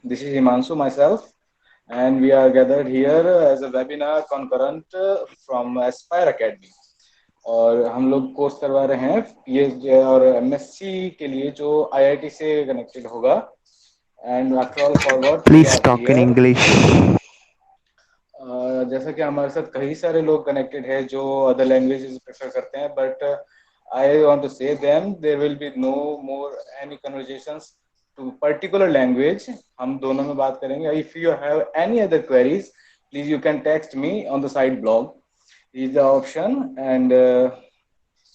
This is Himanshu myself, and we are gathered here as a webinar concurrent from Aspire Academy. और हम लोग course करवा रहे हैं पीएचडी और एमएससी के लिए जो आईआईटी से कनेक्टेड होगा. And after all forward Please talk in English. जैसा कि हमारे साथ कई सारे लोग कनेक्टेड है जो अदर लैंग्वेजेस प्रेफर करते हैं, but I want to say them there will be no more any conversations to particular language. हम दोनों में बात करेंगे. If you have any other queries, please you can text me on the side blog is the option, and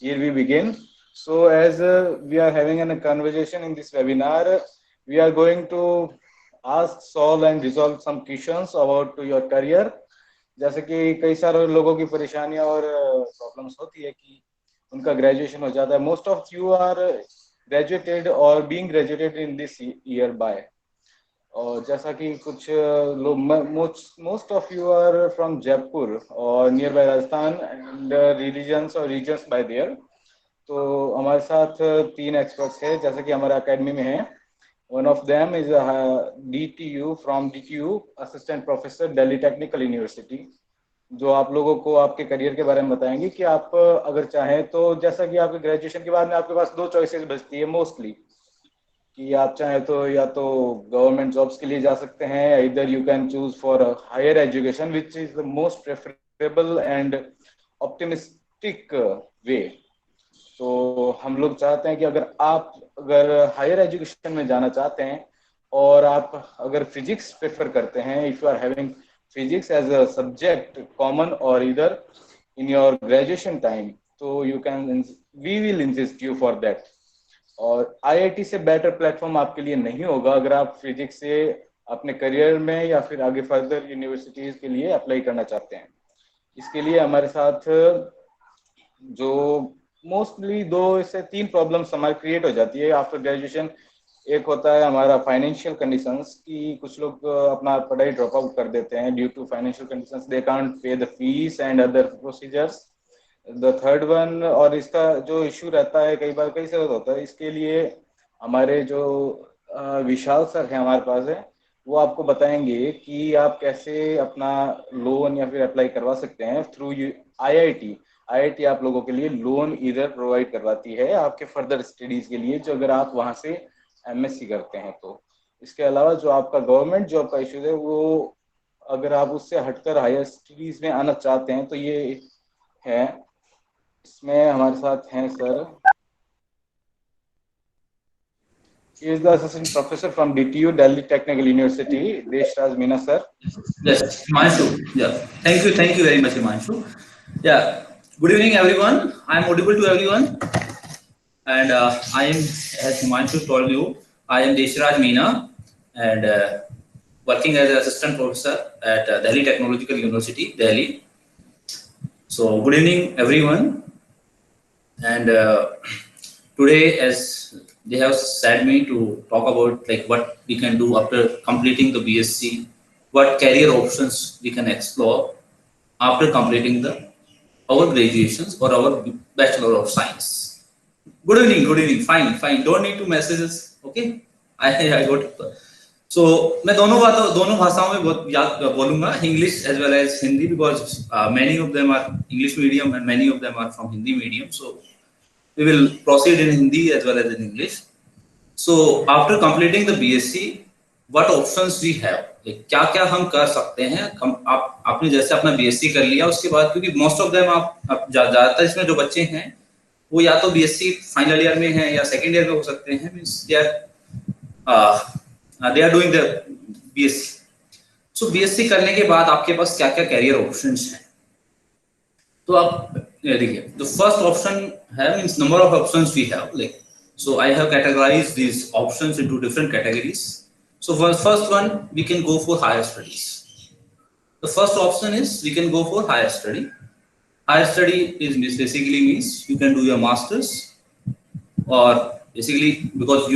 here we begin. So as we are having a conversation in this webinar, we are going to ask, solve and resolve some questions about your career. जैसे कि कई सारे लोगों की परेशानियां और problems होती है कि उनका ग्रेजुएशन हो जाता है. Most of you are graduated और being graduated in this year by. और जैसा कि कुछ लोग, most of you are from Jaipur और near by Rajasthan and religions और रीजन्स बाय देयर. तो हमारे साथ 3 एक्सपर्ट्स हैं जैसा कि हमारे अकेडमी में है. One of them is DTU from DTU assistant professor Delhi technical university, जो आप लोगों को आपके करियर के बारे में बताएंगे कि आप अगर चाहें तो, जैसा कि आपके ग्रेजुएशन के बाद में आपके पास 2 चॉइसेस बचती है मोस्टली, कि आप चाहें तो या तो गवर्नमेंट जॉब्स के लिए जा सकते हैं, इधर you can choose for higher education which is the most preferable and optimistic way. तो हम लोग चाहते हैं कि अगर हायर एजुकेशन में जाना चाहते हैं और आप अगर फिजिक्स प्रेफर करते हैं, if you are having physics as a subject common और इधर इन योर ग्रेजुएशन टाइम, तो you can, we will insist you for that. और आईआईटी से बेटर प्लेटफॉर्म आपके लिए नहीं होगा अगर आप फिजिक्स से अपने करियर में या फिर आगे फर्दर यूनिवर्सिटीज के लिए अप्लाई करना चाहते हैं. इसके लिए हमारे साथ जो मोस्टली 2 से 3 प्रॉब्लम्स हमारे क्रिएट हो जाती है आफ्टर ग्रेजुएशन. एक होता है हमारा फाइनेंशियल कंडीशंस, कि कुछ लोग अपना पढ़ाई ड्रॉप आउट कर देते हैं due to financial conditions, they can't pay the fees and other procedures. The third one, और इसका जो इशू रहता है कई बार कई से होता है, इसके लिए हमारे जो विशाल सर हैं हमारे पास है, वो आपको बताएंगे कि आप कैसे अपना लोन या फिर अप्लाई करवा सकते हैं थ्रू आईआईटी. आईआईटी आप लोगों के लिए लोन इधर प्रोवाइड करवाती है आपके फर्दर स्टडीज के लिए, जो अगर आप वहां से एमएससी करते हैं तो. इसके अलावा जो आपका गवर्नमेंट जॉब का इशू है, वो अगर आप उससे हटकर हायर स्टडीज में आना चाहते हैं तो ये है. इसमें हमारे साथ हैं sir, he is the assistant professor from DTU Delhi Technical University, Deshraj Meena sir. Yes, Himanshu. Yeah, thank you very much, Himanshu. Yeah, good evening everyone. I am audible to everyone, and I am, as Himanshu told you, I am Deshraj Meena, and working as an assistant professor at Delhi Technological University, Delhi. So good evening everyone, and today, as they have said me to talk about like what we can do after completing the BSc, what career options we can explore after completing our graduations or our Bachelor of Science. Good evening, fine, don't need to messages, okay? I got it. So मैं दोनों भाषाओं में बोलूंगा, English as well as Hindi, because many of them are English medium and many of them are from Hindi medium. So we will proceed in Hindi as well as in English. So after completing the BSc, what options we have? क्या क्या हम कर सकते हैं? आपने जैसे अपना BSc कर लिया, उसके बाद क्योंकि मोस्ट ऑफ देम आप ज़्यादातर इसमें जो बच्चे हैं वो या तो BSc फाइनल ईयर में हैं या सेकेंड ईयर में हो सकते हैं, means they are doing the BSc. So BSc करने के बाद आपके पास क्या क्या कैरियर ऑप्शंस हैं? तो आप देखिए, the first option है, means number of options we have, like, so I have categorized these options into different categories. So for first one, we can go for higher studies. The first option is we can go for higher study. Higher study is basically means you can do your masters, or basically because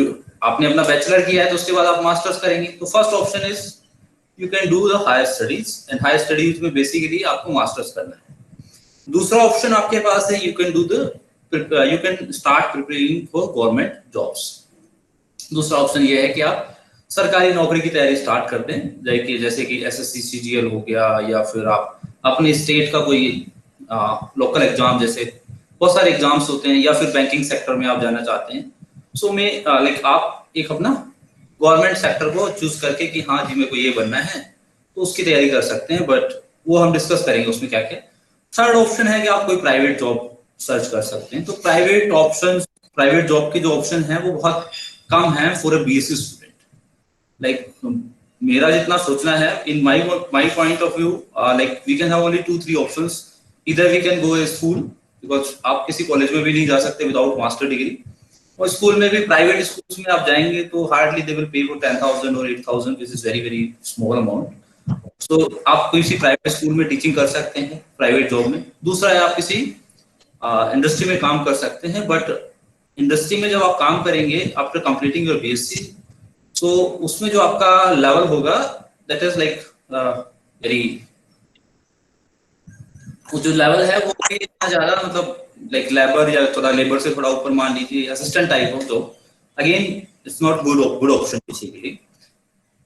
आपने अपना bachelor किया है तो उसके बाद आप masters करेंगे. तो first option is you can do the higher studies, and higher studies में बेसिकली आपको मास्टर्स करना है. दूसरा ऑप्शन आपके पास है, you can start preparing for government jobs. दूसरा ऑप्शन ये है कि आप सरकारी नौकरी की तैयारी स्टार्ट कर दें, जैसे कि एसएससी सीजीएल हो गया, या फिर आप अपने स्टेट का कोई लोकल एग्जाम, जैसे बहुत सारे एग्जाम्स होते हैं, या फिर बैंकिंग सेक्टर में आप जाना चाहते हैं। सो मैं लाइक आप एक अपना गवर्नमेंट सेक्टर को चूज करके कि हाँ जी मेरे को ये बनना है, तो उसकी तैयारी कर सकते हैं, बट वो हम डिस्कस करेंगे उसमें क्या क्या। थर्ड ऑप्शन है कि आप कोई प्राइवेट जॉब सर्च कर सकते हैं। तो प्राइवेट जॉब के जो ऑप्शन है वो बहुत कम है for a BSc student. Like मेरा जितना सोचना है, in my point of view, like we can have only 2-3 options. इधर we can go a school, because आप किसी कॉलेज में भी नहीं जा सकते विदाउट मास्टर डिग्री, और स्कूल में भी प्राइवेट स्कूल्स में आप जाएंगे तो hardly they will pay for 10,000 और 8,000, which is very very small amount. So आप किसी प्राइवेट स्कूल में टीचिंग कर सकते हैं प्राइवेट जॉब में। दूसरा है आप किसी इंडस्ट्री में काम कर सकते हैं, बट इंडस्ट्री में जब आप काम करेंगे आफ्टर कंप्लीटिंग योर बीएससी, तो उसमें जो आपका लेवल होगा दैट इज लाइक वेरी, वो जो लेवल है वो इतना ज्यादा, मतलब लाइक लेबर या थोड़ा लेबर से थोड़ा ऊपर मान लीजिए assistant type of job, again it's not good option basically.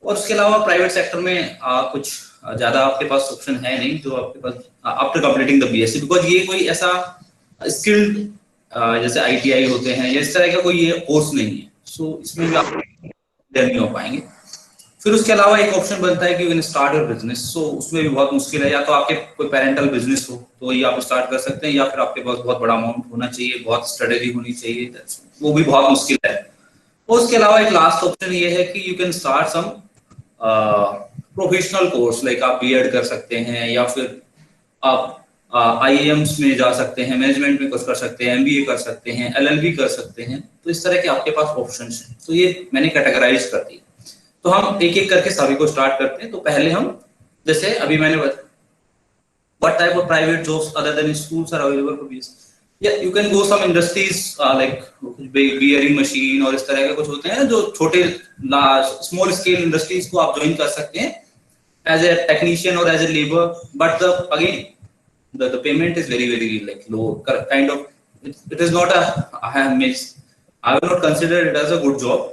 और उसके अलावा प्राइवेट सेक्टर में कुछ ज्यादा आपके पास ऑप्शन है नहीं जो आपके पास after completing the BSc, because ये कोई ऐसा स्किल्ड जैसे आईटीआई होते हैं या इस तरह का कोई ये कोर्स नहीं है, सो इसमें भी आप नहीं हो पाएंगे। फिर उसके अलावा एक ऑप्शन बनता है कि you can start your business. So उसमें भी बहुत मुश्किल है, या तो आपके कोई पेरेंटल बिजनेस हो तो ये आप स्टार्ट कर सकते हैं, या फिर आपके पास बहुत बड़ा अमाउंट होना चाहिए, बहुत स्ट्रेटेजी होनी चाहिए, वो भी बहुत मुश्किल है। और उसके अलावा एक लास्ट ऑप्शन ये है कि you can start some professional course, like आप बीएड कर सकते हैं, या फिर आप आईएएम्स में जा सकते हैं, मैनेजमेंट में कुछ कर सकते हैं, एमबीए कर सकते हैं, एलएलबी कर सकते हैं। तो इस तरह के आपके पास ऑप्शंस हैं। तो ये मैंने कैटेगराइज कर दी। तो हम एक एक करके सभी को स्टार्ट करते हैं। तो पहले हम, जैसे अभी मैंने बताया what type of private jobs other than schools are available for BS? Yeah, you can go some industries like bearing machine और इस तरह के कुछ होते हैं जो छोटे स्मॉल स्केल इंडस्ट्रीज को आप ज्वाइन कर सकते हैं as a technician or as a labor, but again the payment is very very like low, kind of it is not a, I will not consider it as a good job,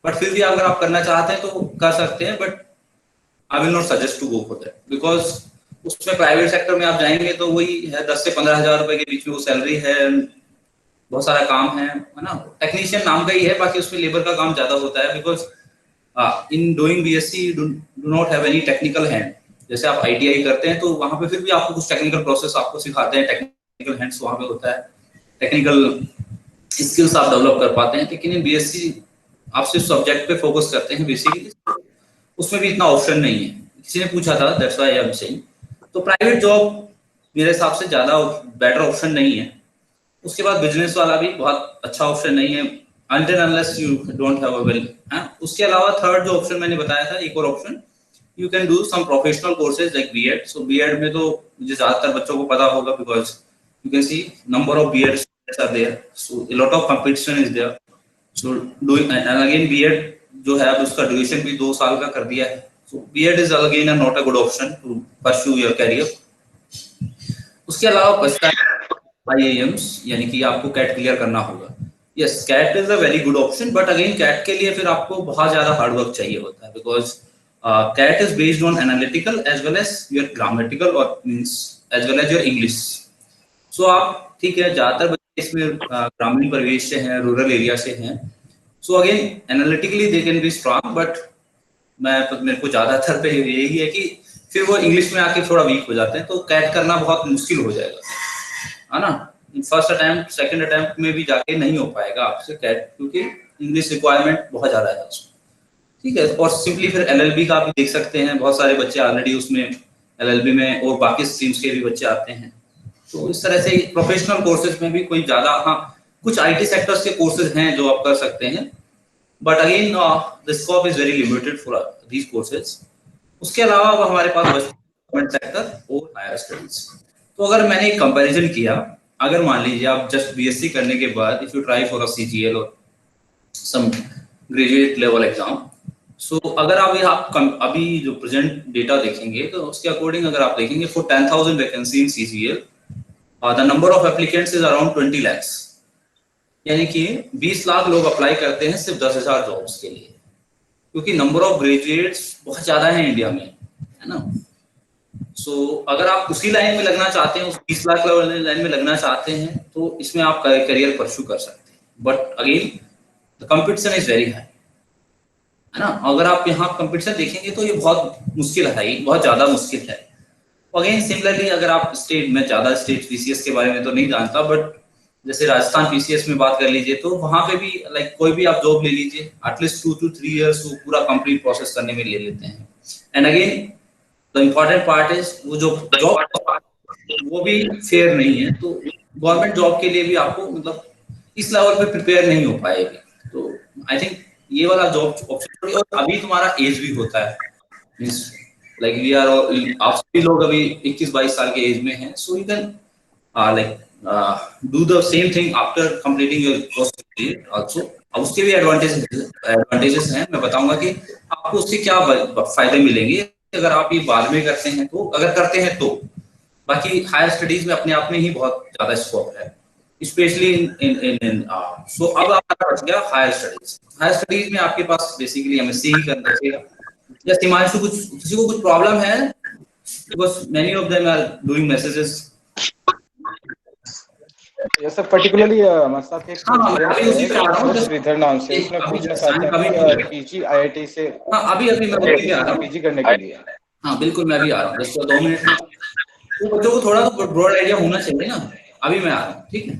but फिर भी अगर आप करना चाहते हैं तो कर सकते हैं, but I will not suggest to go for that, because उसमें प्राइवेट सेक्टर में आप जाएंगे तो वही है 10 से 15,000 रुपए के बीच में वो सैलरी है, बहुत सारा काम है ना। टेक्नीशियन नाम का ही है, बाकी उसमें लेबर का काम ज्यादा होता है, because in doing BSc do not have any technical hand. जैसे आप आईटीआई करते हैं तो वहां पे फिर भी आपको कुछ टेक्निकल प्रोसेस आपको सिखाते हैं, टेक्निकल हैंड्स वहां पे होता है, टेक्निकल स्किल्स आप डेवलप कर पाते हैं। लेकिन इन बीएससी आप सिर्फ सब्जेक्ट पे फोकस करते हैं बेसिकली, उसमें भी इतना ऑप्शन नहीं है। किसी ने पूछा था, that's why I am saying. तो प्राइवेट जॉब मेरे हिसाब से ज्यादा बेटर ऑप्शन नहीं है। उसके बाद बिजनेस वाला भी बहुत अच्छा ऑप्शन नहीं है, until unless you don't have a well, उसके अलावा थर्ड जो ऑप्शन मैंने बताया था, एक और option, you can do some professional courses like B.Ed. So B.Ed में तो मुझे ज्यादातर बच्चों को पता होगा, because you can see number of B.Ed students are there, so a lot of competition is there. So doing, and again B.Ed जो है अब उसका ड्यूरेशन भी 2 साल का कर दिया है। So B.Ed is again not a good option to pursue your career. उसके अलावा बचता है IIMs, यानी कि आपको कैट क्लियर करना होगा। Yes, CAT is a very good option, but again CAT के लिए फिर आपको बहुत ज्यादा हार्ड वर्क चाहिए होता है, because CAT is based on analytical as well as your grammatical और means as well as your English. So आप ठीक है, ज्यादातर बच्चे इसमें ग्रामीण परिवेश से हैं, रूरल एरिया से हैं। So again analytically they can be strong, but मेरे को ज्यादातर पे यही है कि फिर वो इंग्लिश में आके थोड़ा वीक हो जाते हैं, तो कैट करना बहुत मुश्किल हो जाएगा, है ना। फर्स्ट अटेम्प्ट सेकंड अटेम्प्ट में भी जाके नहीं हो पाएगा आपसे कैट, क्योंकि इंग्लिश रिक्वायरमेंट बहुत ज्यादा है उसमें। ठीक है, और सिंपली फिर एलएलबी का आप देख सकते हैं, बहुत सारे बच्चे ऑलरेडी उसमें एलएलबी में और बाकी स्ट्रीम्स के भी बच्चे आते हैं। तो इस तरह से प्रोफेशनल कोर्सेज में भी कोई ज्यादा, हाँ कुछ आईटी सेक्टर्स के कोर्सेज हैं जो आप कर सकते हैं, but again the scope is very limited for these courses. उसके अलावा अब हमारे पास गवर्नमेंट सेक्टर और हायर स्टडीज। तो अगर मैंने एक कंपैरिजन किया, अगर मान लीजिए आप जस्ट बीएससी करने के बाद if you try for a CGL और सम ग्रेजुएट लेवल एग्जाम, सो अगर आप अभी जो प्रेजेंट डेटा देखेंगे तो उसके अकॉर्डिंग अगर आप देखेंगे for 10,000 vacancy in CGL the number of applicants is around 20 lakhs, यानी कि 20 लाख लोग अप्लाई करते हैं सिर्फ 10,000 जॉब्स के लिए। क्योंकि नंबर ऑफ ग्रेजुएट्स बहुत ज़्यादा है इंडिया में, है ना। सो अगर आप उसी लाइन में लगना चाहते हैं, उस 20 लाख वाले लाइन में लगना चाहते हैं, तो इसमें आप करियर परस्यू कर सकते हैं। But again the competition is very high, है ना। अगर आप यहाँ कंपटीशन देखेंगे तो ये बहुत मुश्किल है, ये बहुत ज़्यादा मुश्किल है। अगेन सिमिलरली अगर आप स्टेट में, ज़्यादा स्टेट पीसीएस के बारे में तो नहीं जानता, बट जैसे राजस्थान पीसीएस में बात कर लीजिए, तो वहाँ पे भी लाइक कोई भी आप जॉब ले लीजिए, एटलीस्ट 2 to 3 years वो पूरा कंप्लीट प्रोसेस करने में ले लेते हैं। And again the important part is वो जो जॉब वो भी फेयर नहीं है, तो गवर्नमेंट जॉब के लिए भी आपको मतलब इस लेवल पे प्रिपेयर नहीं हो पाएगी। तो आई थिंक ये वाला जॉब ऑप्शन, और अभी तुम्हारा एज भी होता है, मींस लाइक वी आर, आप सभी लोग अभी 21-22 साल के एज में हैं, so you can like do the same thing after completing your course also. अब उसके भी एडवांटेजेस हैं, मैं बताऊंगा कि आपको उससे क्या फायदे मिलेंगे अगर आप ये बाद में करते हैं, तो अगर करते हैं तो। बाकी हायर स्टडीज में अपने आप में ही बहुत ज्यादा स्कोप है, स्पेशली इन सो अब आपका बच गया हायर स्टडीज। हायर स्टडीज में आपके पास बेसिकली एमएससी ही करना चाहिए। या हिमांशु, कुछ किसी को कुछ प्रॉब्लम है? Because many of them are doing messages. ये सब पर्टिकुलरली साथ एक हाँ, मैं स्टूडेंट अभी उसी पे आ रहा हूँ, श्रीधर नाम से, उसने अभी पूछना टाइम चाहता का भी है कि पीजी आईआईटी से हाँ, अभी मैं उसी पे आ रहा हूँ। पीजी करने के लिए। हाँ बिल्कुल, मैं भी आ रहा हूँ, जस्ट 2 मिनट में। तो बच्चों को थोड़ा तो ब्रॉड आइडिया होना चाहिए ना। अभी मैं आ रहा हूँ, ठीक है,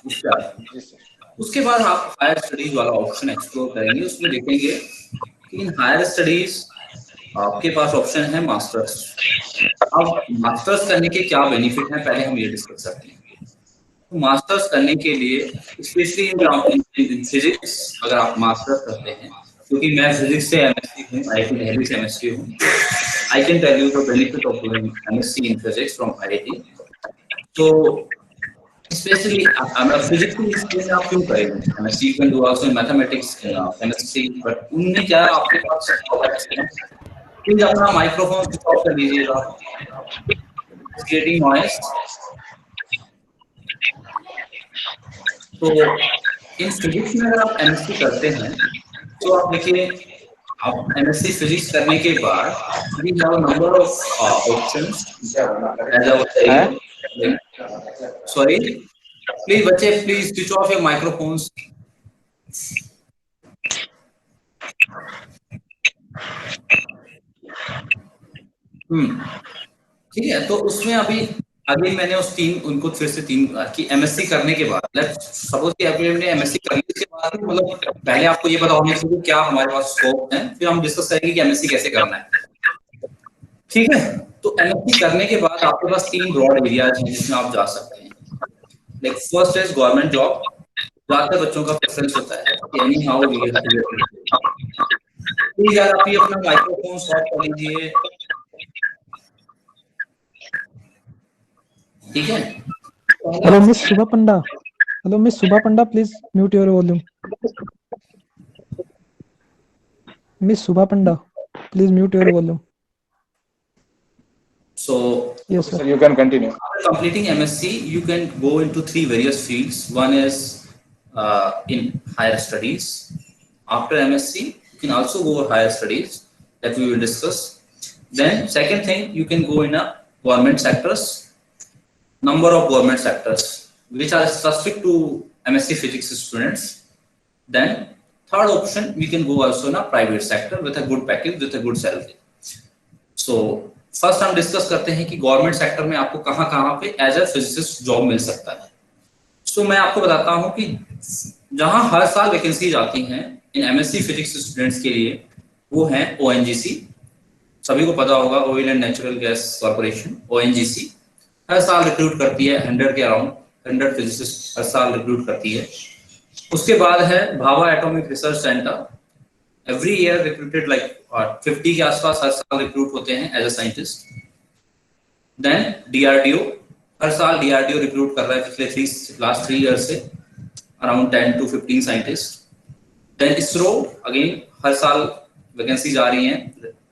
उस पे आ रहा हूँ। जी सर। उसके बाद आप हायर स्टडीज वाला ऑप्शन एक्सप्लोर करेंगे। उसमें देखेंगे कि इन हायर स्टडीज आपके पास ऑप्शन है मास्टर्स। अब मास्टर्स करने के क्या बेनिफिट हैं, पहले हम ये डिस्कस करते हैं। तो मास्टर्स करने के लिए स्पेशली इन फिजिक्स अगर आप मास्टर्स करते हैं, क्योंकि मैं फिजिक्स से एमएससी हूँ, आईआईटी दिल्ली से एमएससी हूँ, I can tell you the benefit of doing MSc in physics from IIT. तो especially I'm a physics में आप क्यों करेंगे MSc, you can do also in mathematics MSc, but उनमें क्या आपके पास प्लीज अपना माइक्रोफोन स्विच ऑफ कर लीजिएगा, क्रिएटिंग नॉइस। तो इन फिजिक्स में अगर आप एमएससी करते हैं, तो आप देखिए, आप एमएससी फिजिक्स करने के बाद we have number of options as I was saying. Sorry please बच्चे, please switch off your microphones. ठीक है, तो उसमें अभी मैंने उस उनको फिर से 3 कि एमएससी करने के बाद, लेट्स सपोज कि आपने एमएससी कर ली, इसके बाद मतलब पहले आपको ये पता होना चाहिए क्या हमारे पास स्कोप है, फिर हम डिस्कस करेंगे कि एमएससी कैसे करना है। ठीक है, तो एमएससी करने के बाद आपके पास 3 ब्रॉड एरियाज हैं जिसमें आप जा सकते हैं। Like first is government job. ज्यादातर बच्चों का प्रेफरेंस होता है कि any how we have to get. Please यार आप ये अपना माइक्रोफोन ऑफ कर लीजिए, ठीक है। Hello miss Subhash Panda, hello miss Subhash Panda, please mute your volume. Miss Subhash Panda, please mute your volume. So yes sir, you can continue. After completing MSc, you can go into 3 various fields. One is in higher studies. After MSc, you can also go higher studies that we will discuss. Then second thing, you can go in a government sectors. Number of government sectors which are specific to MSc physics students. Then third option, we can go also in a private sector with a good package, with a good salary. So first हम discuss करते हैं कि government sector में आपको कहाँ पे as a physicist job मिल सकता है। सो मैं आपको बताता हूँ कि जहां हर साल वैकेंसी आती हैं इन एमएससी फिजिक्स स्टूडेंट्स के लिए, वो है ओएनजीसी। सभी को पता होगा, oil and natural gas corporation, ONGC हर साल रिक्रूट करती है 100 के अराउंड 100 फिजिसिस्ट हर साल रिक्रूट करती है। उसके बाद है Bhabha atomic research centre, every year recruited like 50 के आसपास हर साल रिक्रूट होते हैं as a scientist. Then DRDO, हर साल डीआरडीओ रिक्रूट कर रहा है पिछले लास्ट 3 ईयर से around 10 to 15 scientist. Then ISRO, again हर साल वैकेंसीज आ रही हैं,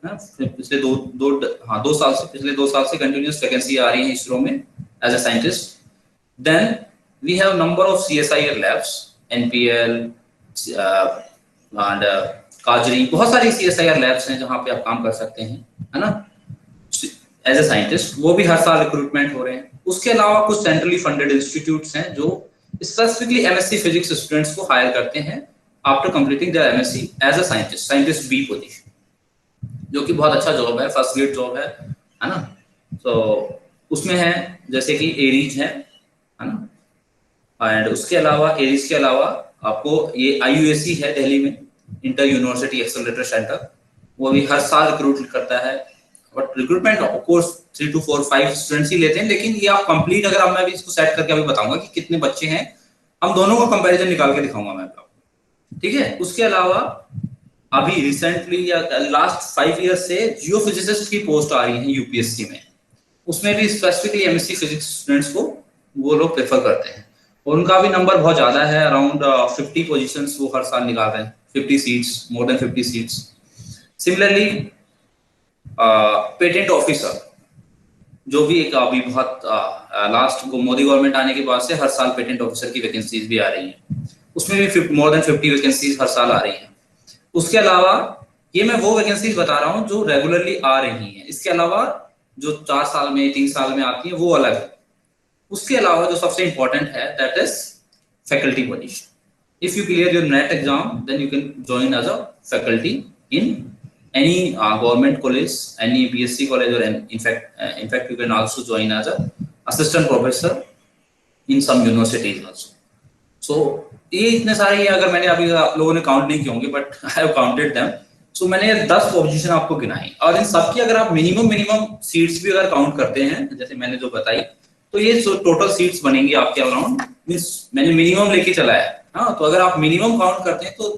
पिछले दो साल से, पिछले 2 साल से कंटिन्यूस वैकेंसी आ रही है इसरो में as a scientist. Then we have number of CSIR labs, NPL and काजरी, बहुत सारी CSIR लैब्स हैं जहाँ पे आप काम कर सकते हैं, है ना, एज ए साइंटिस्ट। वो भी हर साल रिक्रूटमेंट हो रहे हैं। उसके अलावा कुछ सेंट्रली फंडेड इंस्टीट्यूट्स हैं जो स्पेसिफिकली MSc फिजिक्स स्टूडेंट्स को हायर करते हैं after completing their MSc as a scientist, scientist B position, जो कि बहुत अच्छा जॉब है, फर्स्ट ग्रेड जॉब है ना। तो उसमें है जैसे कि एरीज है ना, एंड उसके अलावा एरीज के अलावा आपको ये IUAC है दिल्ली में, इंटर यूनिवर्सिटी एक्सेलरेटर सेंटर, वो भी हर साल रिक्रूट करता है। But recruitment of course 3 to 4 5 students ही लेते हैं, लेकिन ये आप कंप्लीट, अगर आप, मैं भी इसको सेट करके अभी बताऊंगा कि कितने बच्चे हैं, हम दोनों का कंपैरिजन निकाल के दिखाऊंगा मैं आपको, ठीक है। उसके अलावा अभी रिसेंटली या लास्ट 5 ईयर से जियोफिजिसिस्ट की पोस्ट आ रही है UPSC में, उसमें भी स्पेसिफिकली MSc फिजिक्स स्टूडेंट्स को वो लोग प्रेफर करते हैं, और उनका भी नंबर बहुत ज्यादा है, अराउंड 50 पोजीशंस वो हर साल निकाल रहे हैं, 50 seats, more than 50 seats. Similarly patent officer, जो भी एक अभी बहुत लास्ट मोदी गवर्नमेंट आने के बाद से हर साल पेटेंट ऑफिसर की वैकेंसीज भी आ रही हैं, उसमें भी मोर देन 50 वैकेंसीज हर साल आ रही हैं। उसके अलावा ये मैं वो वैकेंसीज बता रहा हूँ जो रेगुलरली आ रही हैं, इसके अलावा जो 4 साल में 3 साल में आती है वो अलग है। उसके अलावा जो सबसे इंपॉर्टेंट है that is faculty position. If you clear your NET exam then you can join as a faculty in any government college, any BSc college, or in fact you can also join as a assistant professor in some universities also. So ये इतने सारे, ये अगर मैंने अभी, आप लोगों ने काउंट नहीं किए होंगे but I have counted them. So मैंने 10 पोजीशन आपको गिनाई, और इन सब की अगर आप मिनिमम सीट्स भी अगर काउंट करते हैं जैसे मैंने जो बताई, तो ये टोटल सीट्स बनेंगी आपके अराउंड, मींस मैंने मिनिमम लेके चला है, हाँ। तो अगर आप मिनिमम काउंट करते हैं तो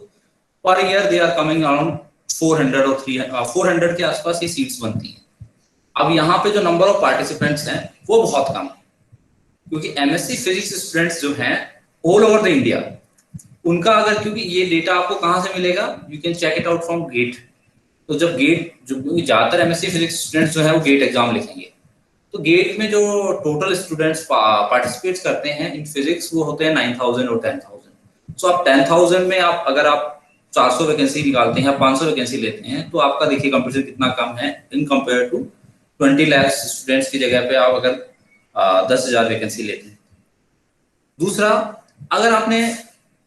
per year they are coming around 400 और 400 के आसपास ये सीट्स बनती हैं। अब यहाँ पे जो नंबर ऑफ पार्टिसिपेंट्स हैं वो बहुत कम है, क्योंकि MSc फिजिक्स स्टूडेंट्स जो हैं ऑल ओवर द इंडिया, उनका अगर, क्योंकि ये डेटा आपको कहाँ से मिलेगा, you can check it out from GATE. तो जब गेट, जो ज्यादातर MSc फिजिक्स स्टूडेंट्स जो है वो गेट एग्जाम लिखेंगे, तो गेट में जो टोटल स्टूडेंट्स पार्टिसिपेट करते हैं इन फिजिक्स वो होते हैं 9000 और 10000। सो आप 10000 में आप अगर आप 400 वैकेंसी निकालते हैं या 500 वैकेंसी लेते हैं, तो आपका देखिए कंपटीशन कितना कम है in compare to 20 lakh students की जगह पे आप अगर 10,000 वैकेंसी लेते हैं। दूसरा, अगर आपने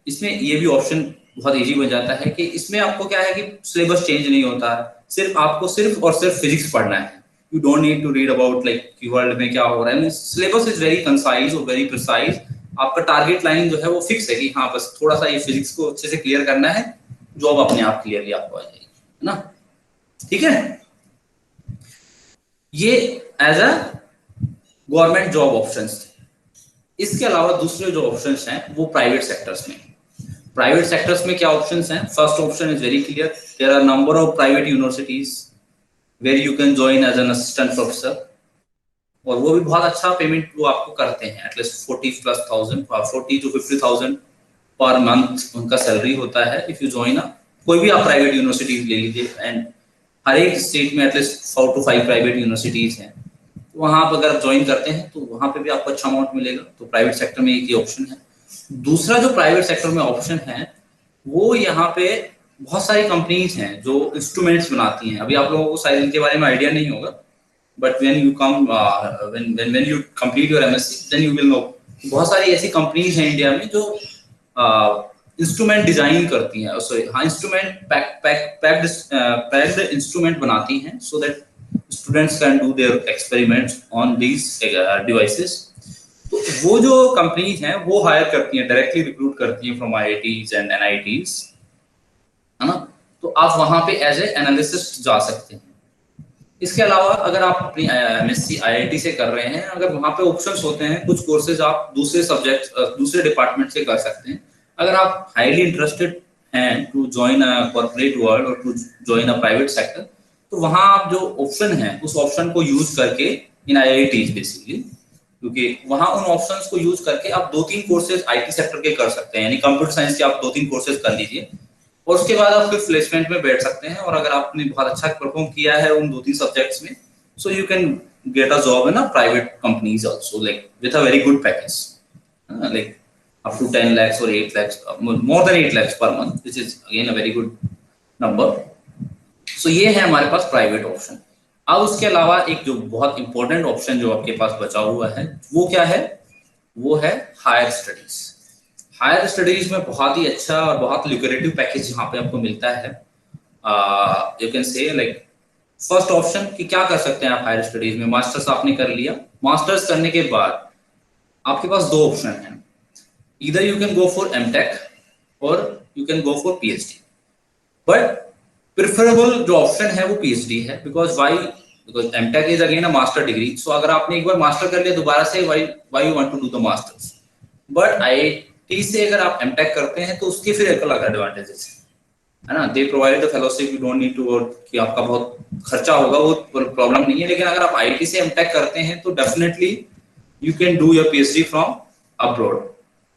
इसमें ये भी ऑप्शन बहुत इजी बन जाता है कि इसमें आपको क्या है कि सिलेबस चेंज नहीं होता है, सिर्फ आपको सिर्फ और सिर्फ फिजिक्स पढ़ना है। You don't need to read about like कि वर्ल्ड में क्या हो रहा है। सिलेबस इज वेरी कंसाइज और वेरी प्रिसाइज। आपका टारगेट लाइन जो है वो फिक्स है कि हाँ बस थोड़ा सा ये फिजिक्स को अच्छे से क्लियर करना है, जॉब अपने आप क्लियरली आपको आ जाएगी, है ना, ठीक है। ये as a government job options थे। इसके अलावा दूसरे जो ऑप्शंस हैं वो प्राइवेट सेक्टर्स में। प्राइवेट सेक्टर्स में क्या ऑप्शंस हैं? First option is very clear, there are number of private universities where you can join as an assistant professor, और वो भी बहुत अच्छा पेमेंट वो आपको करते हैं, एटलीस्ट 40,000 to 50,000 पर मंथ उनका सैलरी होता है। इफ यू जॉइन कोई भी आप प्राइवेट यूनिवर्सिटी ले लीजिए, एंड हर एक स्टेट में एटलीस्ट 4 to 5 प्राइवेट यूनिवर्सिटीज हैं, तो वहाँ आप अगर ज्वाइन करते हैं तो वहाँ पे भी आपको अच्छा अमाउंट मिलेगा। तो प्राइवेट सेक्टर में एक ही ऑप्शन है। दूसरा जो प्राइवेट सेक्टर में ऑप्शन है वो यहाँ पे बहुत सारी कंपनीज हैं जो इंस्ट्रूमेंट्स बनाती हैं। अभी आप लोगों को शायद इनके बारे में आइडिया नहीं होगा, but when you come when you complete your MSc then you will know. बहुत सारी ऐसी कंपनीज हैं इंडिया में जो इंस्ट्रूमेंट डिजाइन करती हैं, सॉरी हाँ, इंस्ट्रूमेंट पैक्ड इंस्ट्रूमेंट बनाती हैं, so that students can do their experiments on these devices. तो वो जो कंपनीज हैं वो हायर करती हैं, डायरेक्टली रिक्रूट करती हैं फ्रॉम IITs एंड NITs, है ना। तो आप वहां पे एज ए एनालिसिस्ट जा सकते हैं। इसके अलावा अगर आप अपनी MSc IIT से कर रहे हैं, अगर वहां पे ऑप्शंस होते हैं, कुछ कोर्सेज आप दूसरे सब्जेक्ट दूसरे डिपार्टमेंट से कर सकते हैं। अगर आप हाईली इंटरेस्टेड हैं to join a corporate world और to join a private sector, तो वहां आप जो ऑप्शन है उस ऑप्शन को यूज करके इन IITs बेसिकली, क्योंकि वहां उन ऑप्शंस को यूज करके आप 2-3 कोर्सेज IT सेक्टर के कर सकते हैं, यानी कंप्यूटर साइंस के आप 2-3 कोर्सेज कर लीजिए और उसके बाद आप फिर प्लेसमेंट में बैठ सकते हैं। और अगर आपने बहुत अच्छा परफॉर्म किया है उन 2-3 सब्जेक्ट्स में, so you can get a job in a private companies also, like with a very good package, like up to 10 lakhs or 8 lakhs, more than 8 lakhs per month, which is again a very good number. So ये है हमारे पास private option. अब उसके अलावा एक जो बहुत important option जो आपके पास बचा हुआ है वो क्या है, वो है हायर स्टडीज। हायर स्टडीज में बहुत ही अच्छा और बहुत ल्यूक्रेटिव पैकेज यहाँ पे आपको मिलता है। यू कैन से लाइक फर्स्ट ऑप्शन कि क्या कर सकते हैं आप हायर स्टडीज में, मास्टर्स आपने कर लिया, मास्टर्स करने के बाद आपके पास दो ऑप्शन हैं, इधर you can go for MTech और you can go for PhD, but preferable जो ऑप्शन है वो पीएचडी है। Because MTech is again a master degree. So अगर आपने एक बार मास्टर कर लिया दोबारा से why you want to do the masters, but IIT से अगर आप एमटेक करते हैं तो उसके फिर एक अलग एडवांटेजेस है ना, they provide the fellowship, you don't need to कि आपका बहुत खर्चा होगा, वो प्रॉब्लम नहीं है। लेकिन अगर आप आईआईटी से एमटेक करते हैं तो definitely you can do your PhD from abroad.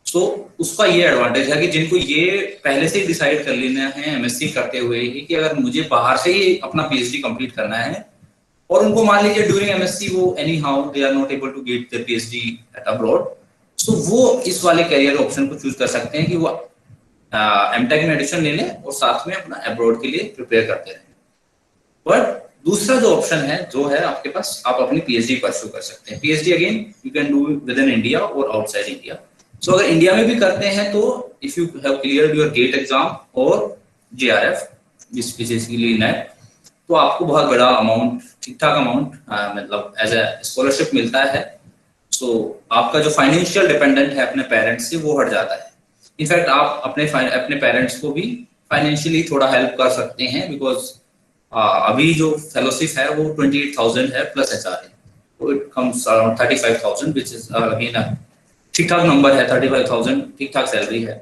So उसका ये एडवांटेज है कि जिनको ये पहले से ही डिसाइड कर लेना है एमएससी करते हुए ही कि अगर मुझे बाहर से ही अपना पीएचडी कंप्लीट करना है, और उनको मान लीजिए ड्यूरिंग एमएससी वो anyhow they are not able to get their PhD at abroad, so वो इस वाले करियर ऑप्शन को चूज कर सकते हैं कि वो एमटेक में एडमिशन ले लें और साथ में अपना अब्रॉड के लिए प्रिपेयर करते रहें। बट दूसरा जो ऑप्शन है जो है आपके पास, आप अपनी पीएचडी परस्यू कर सकते हैं। PhD again you can do with in India और आउटसाइड इंडिया। सो अगर इंडिया में भी करते हैं तो if you have cleared your GATE exam और जेआरएफ बेसिकली नेट, तो आपको बहुत बड़ा अमाउंट, ठीक ठाक अमाउंट मतलब एज ए स्कॉलरशिप मिलता है। सो आपका जो फाइनेंशियल डिपेंडेंट है अपने पेरेंट्स से वो हट जाता है। इनफैक्ट आप अपने पेरेंट्स को भी फाइनेंशियली थोड़ा हेल्प कर सकते हैं, बिकॉज अभी जो फेलोशिप है वो 28,000 है प्लस एचआर है, तो it comes around 35,000 which is again ठीक ठाक नंबर है। 35,000 ठीक ठाक सैलरी है।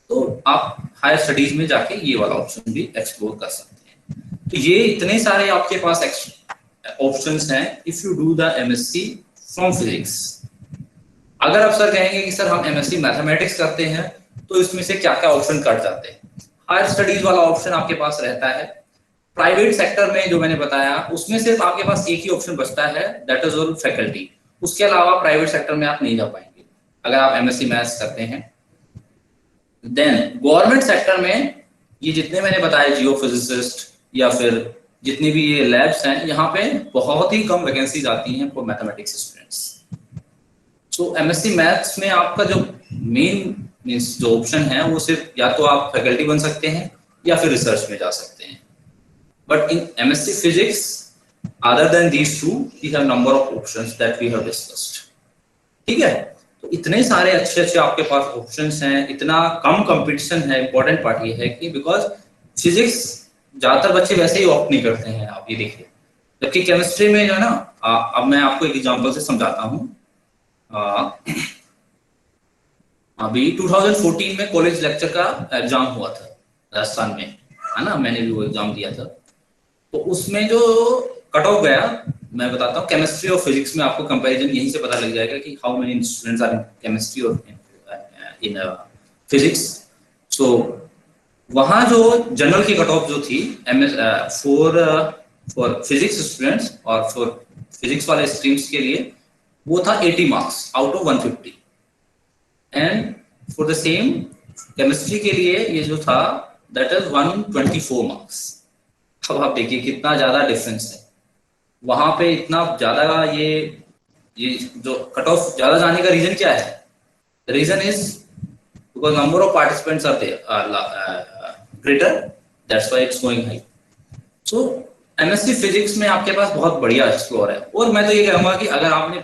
तो आप हायर स्टडीज में जाके ये वाला ऑप्शन भी एक्सप्लोर कर सकते हैं। तो ये इतने सारे आपके पास ऑप्शंस हैं if you do the MSc from physics. अगर आप सर कहेंगे कि सर हम एमएससी मैथमेटिक्स करते हैं तो इसमें से क्या क्या ऑप्शन कट जाते हैं, हायर स्टडीज वाला ऑप्शन आपके पास रहता है। प्राइवेट सेक्टर में जो मैंने बताया उसमें सिर्फ आपके पास एक ही ऑप्शन बचता है, दैट इज ऑल फैकल्टी। उसके अलावा प्राइवेट सेक्टर में आप नहीं जा पाएंगे अगर आप एमएससी मैथ्स करते हैं। देन गवर्नमेंट सेक्टर में ये जितने मैंने बताए जियोफिजिसिस्ट या फिर जितनी भी ये लैब्स हैं, यहाँ पे बहुत ही कम वैकेंसीज आती हैं for mathematics students. So MSc maths में आपका जो मेन मींस जो ऑप्शन है वो सिर्फ या तो आप फैकल्टी बन सकते हैं या फिर रिसर्च में जा सकते हैं। But in MSc physics other than these two we have number of options that we have discussed. ठीक है, तो इतने सारे अच्छे अच्छे आपके पास ऑप्शंस हैं, इतना कम कंपटीशन है। इंपॉर्टेंट पार्ट ये है कि बिकॉज फिजिक्स ज्यादातर बच्चे वैसे ही ऑप्ट नहीं करते हैं, आप ये देखिए। जबकि केमिस्ट्री में जो है ना, अब मैं आपको एक एग्जांपल से समझाता हूँ। अभी 2014 में कॉलेज लेक्चर का एग्जाम हुआ था राजस्थान में, है ना, मैंने भी वो एग्जाम दिया था। तो उसमें जो कट ऑफ गया मैं बताता हूँ। केमिस्ट्री और फिजिक्स में आपको कंपैरिजन यहीं से पता लग जाएगा कि how many students are in chemistry और इन फिजिक्स। सो वहाँ जो जनरल की कट ऑफ जो थी फॉर फिजिक्स स्टूडेंट्स और फॉर फिजिक्स वाले स्ट्रीम्स के लिए वो था 80 marks out of 150। And for the same chemistry के लिए ये जो था दैट इज 124 मार्क्स। अब आप देखिए कितना ज्यादा डिफरेंस है। वहां पे इतना ज्यादा ये जो कट ऑफ ज्यादा जाने का रीजन क्या है? Reason is because number of participants are greater, that's why it's going high. So MSc physics में आपके पास बहुत बढ़िया एक्सप्लोर है। और मैं तो ये कहूंगा कि अगर आपने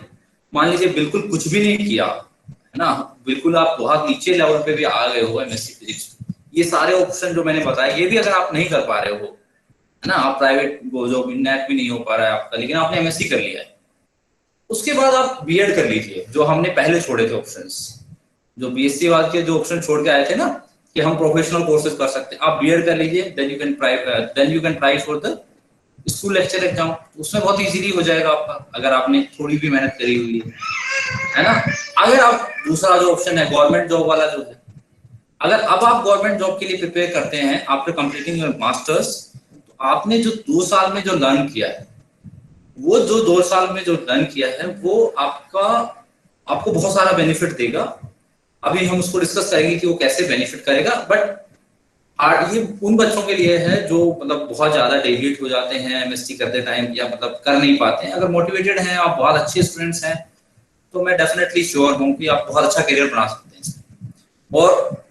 मान लीजिए बिल्कुल कुछ भी नहीं किया है ना, बिल्कुल आप बहुत नीचे लेवल पे भी आ गए हो एमएससी फिजिक्स, ये सारे ऑप्शन जो मैंने बताए ये भी अगर आप नहीं कर पा रहे हो, है ना, आप प्राइवेट जो नेट भी नहीं हो पा रहा है आपका, लेकिन आपने एमएससी कर लिया है, उसके बाद आप बीएड कर लीजिए। जो हमने पहले छोड़े थे ऑप्शंस, जो बीएससी वाले के जो ऑप्शन छोड़ के आए थे ना कि हम प्रोफेशनल कोर्सेज कर सकते हैं, आप बीएड कर लीजिए। Then you can try for the school lecture exam. उसमें बहुत इजीली हो जाएगा आपका, अगर आपने थोड़ी भी मेहनत करी हुई है ना। अगर आप दूसरा जो ऑप्शन है गवर्नमेंट जॉब वाला जो है, अगर अब आप गवर्नमेंट जॉब के लिए प्रिपेयर करते हैं आफ्टर कंप्लीटिंग योर मास्टर्स, तो आपने जो 2 साल में जो लर्न किया है, वो जो 2 साल में जो लर्न किया है वो आपको बहुत सारा बेनिफिट देगा। अभी हम उसको डिस्कस करेंगे कि वो कैसे बेनिफिट करेगा। बट ये उन बच्चों के लिए है जो मतलब बहुत ज्यादा डेविएट हो जाते हैं एमएससी करते टाइम, या मतलब कर नहीं पाते हैं। अगर मोटिवेटेड हैं, आप बहुत अच्छे स्टूडेंट्स हैं, तो मैं डेफिनेटली श्योर हूँ कि आप बहुत अच्छा करियर बना सकते हैं। और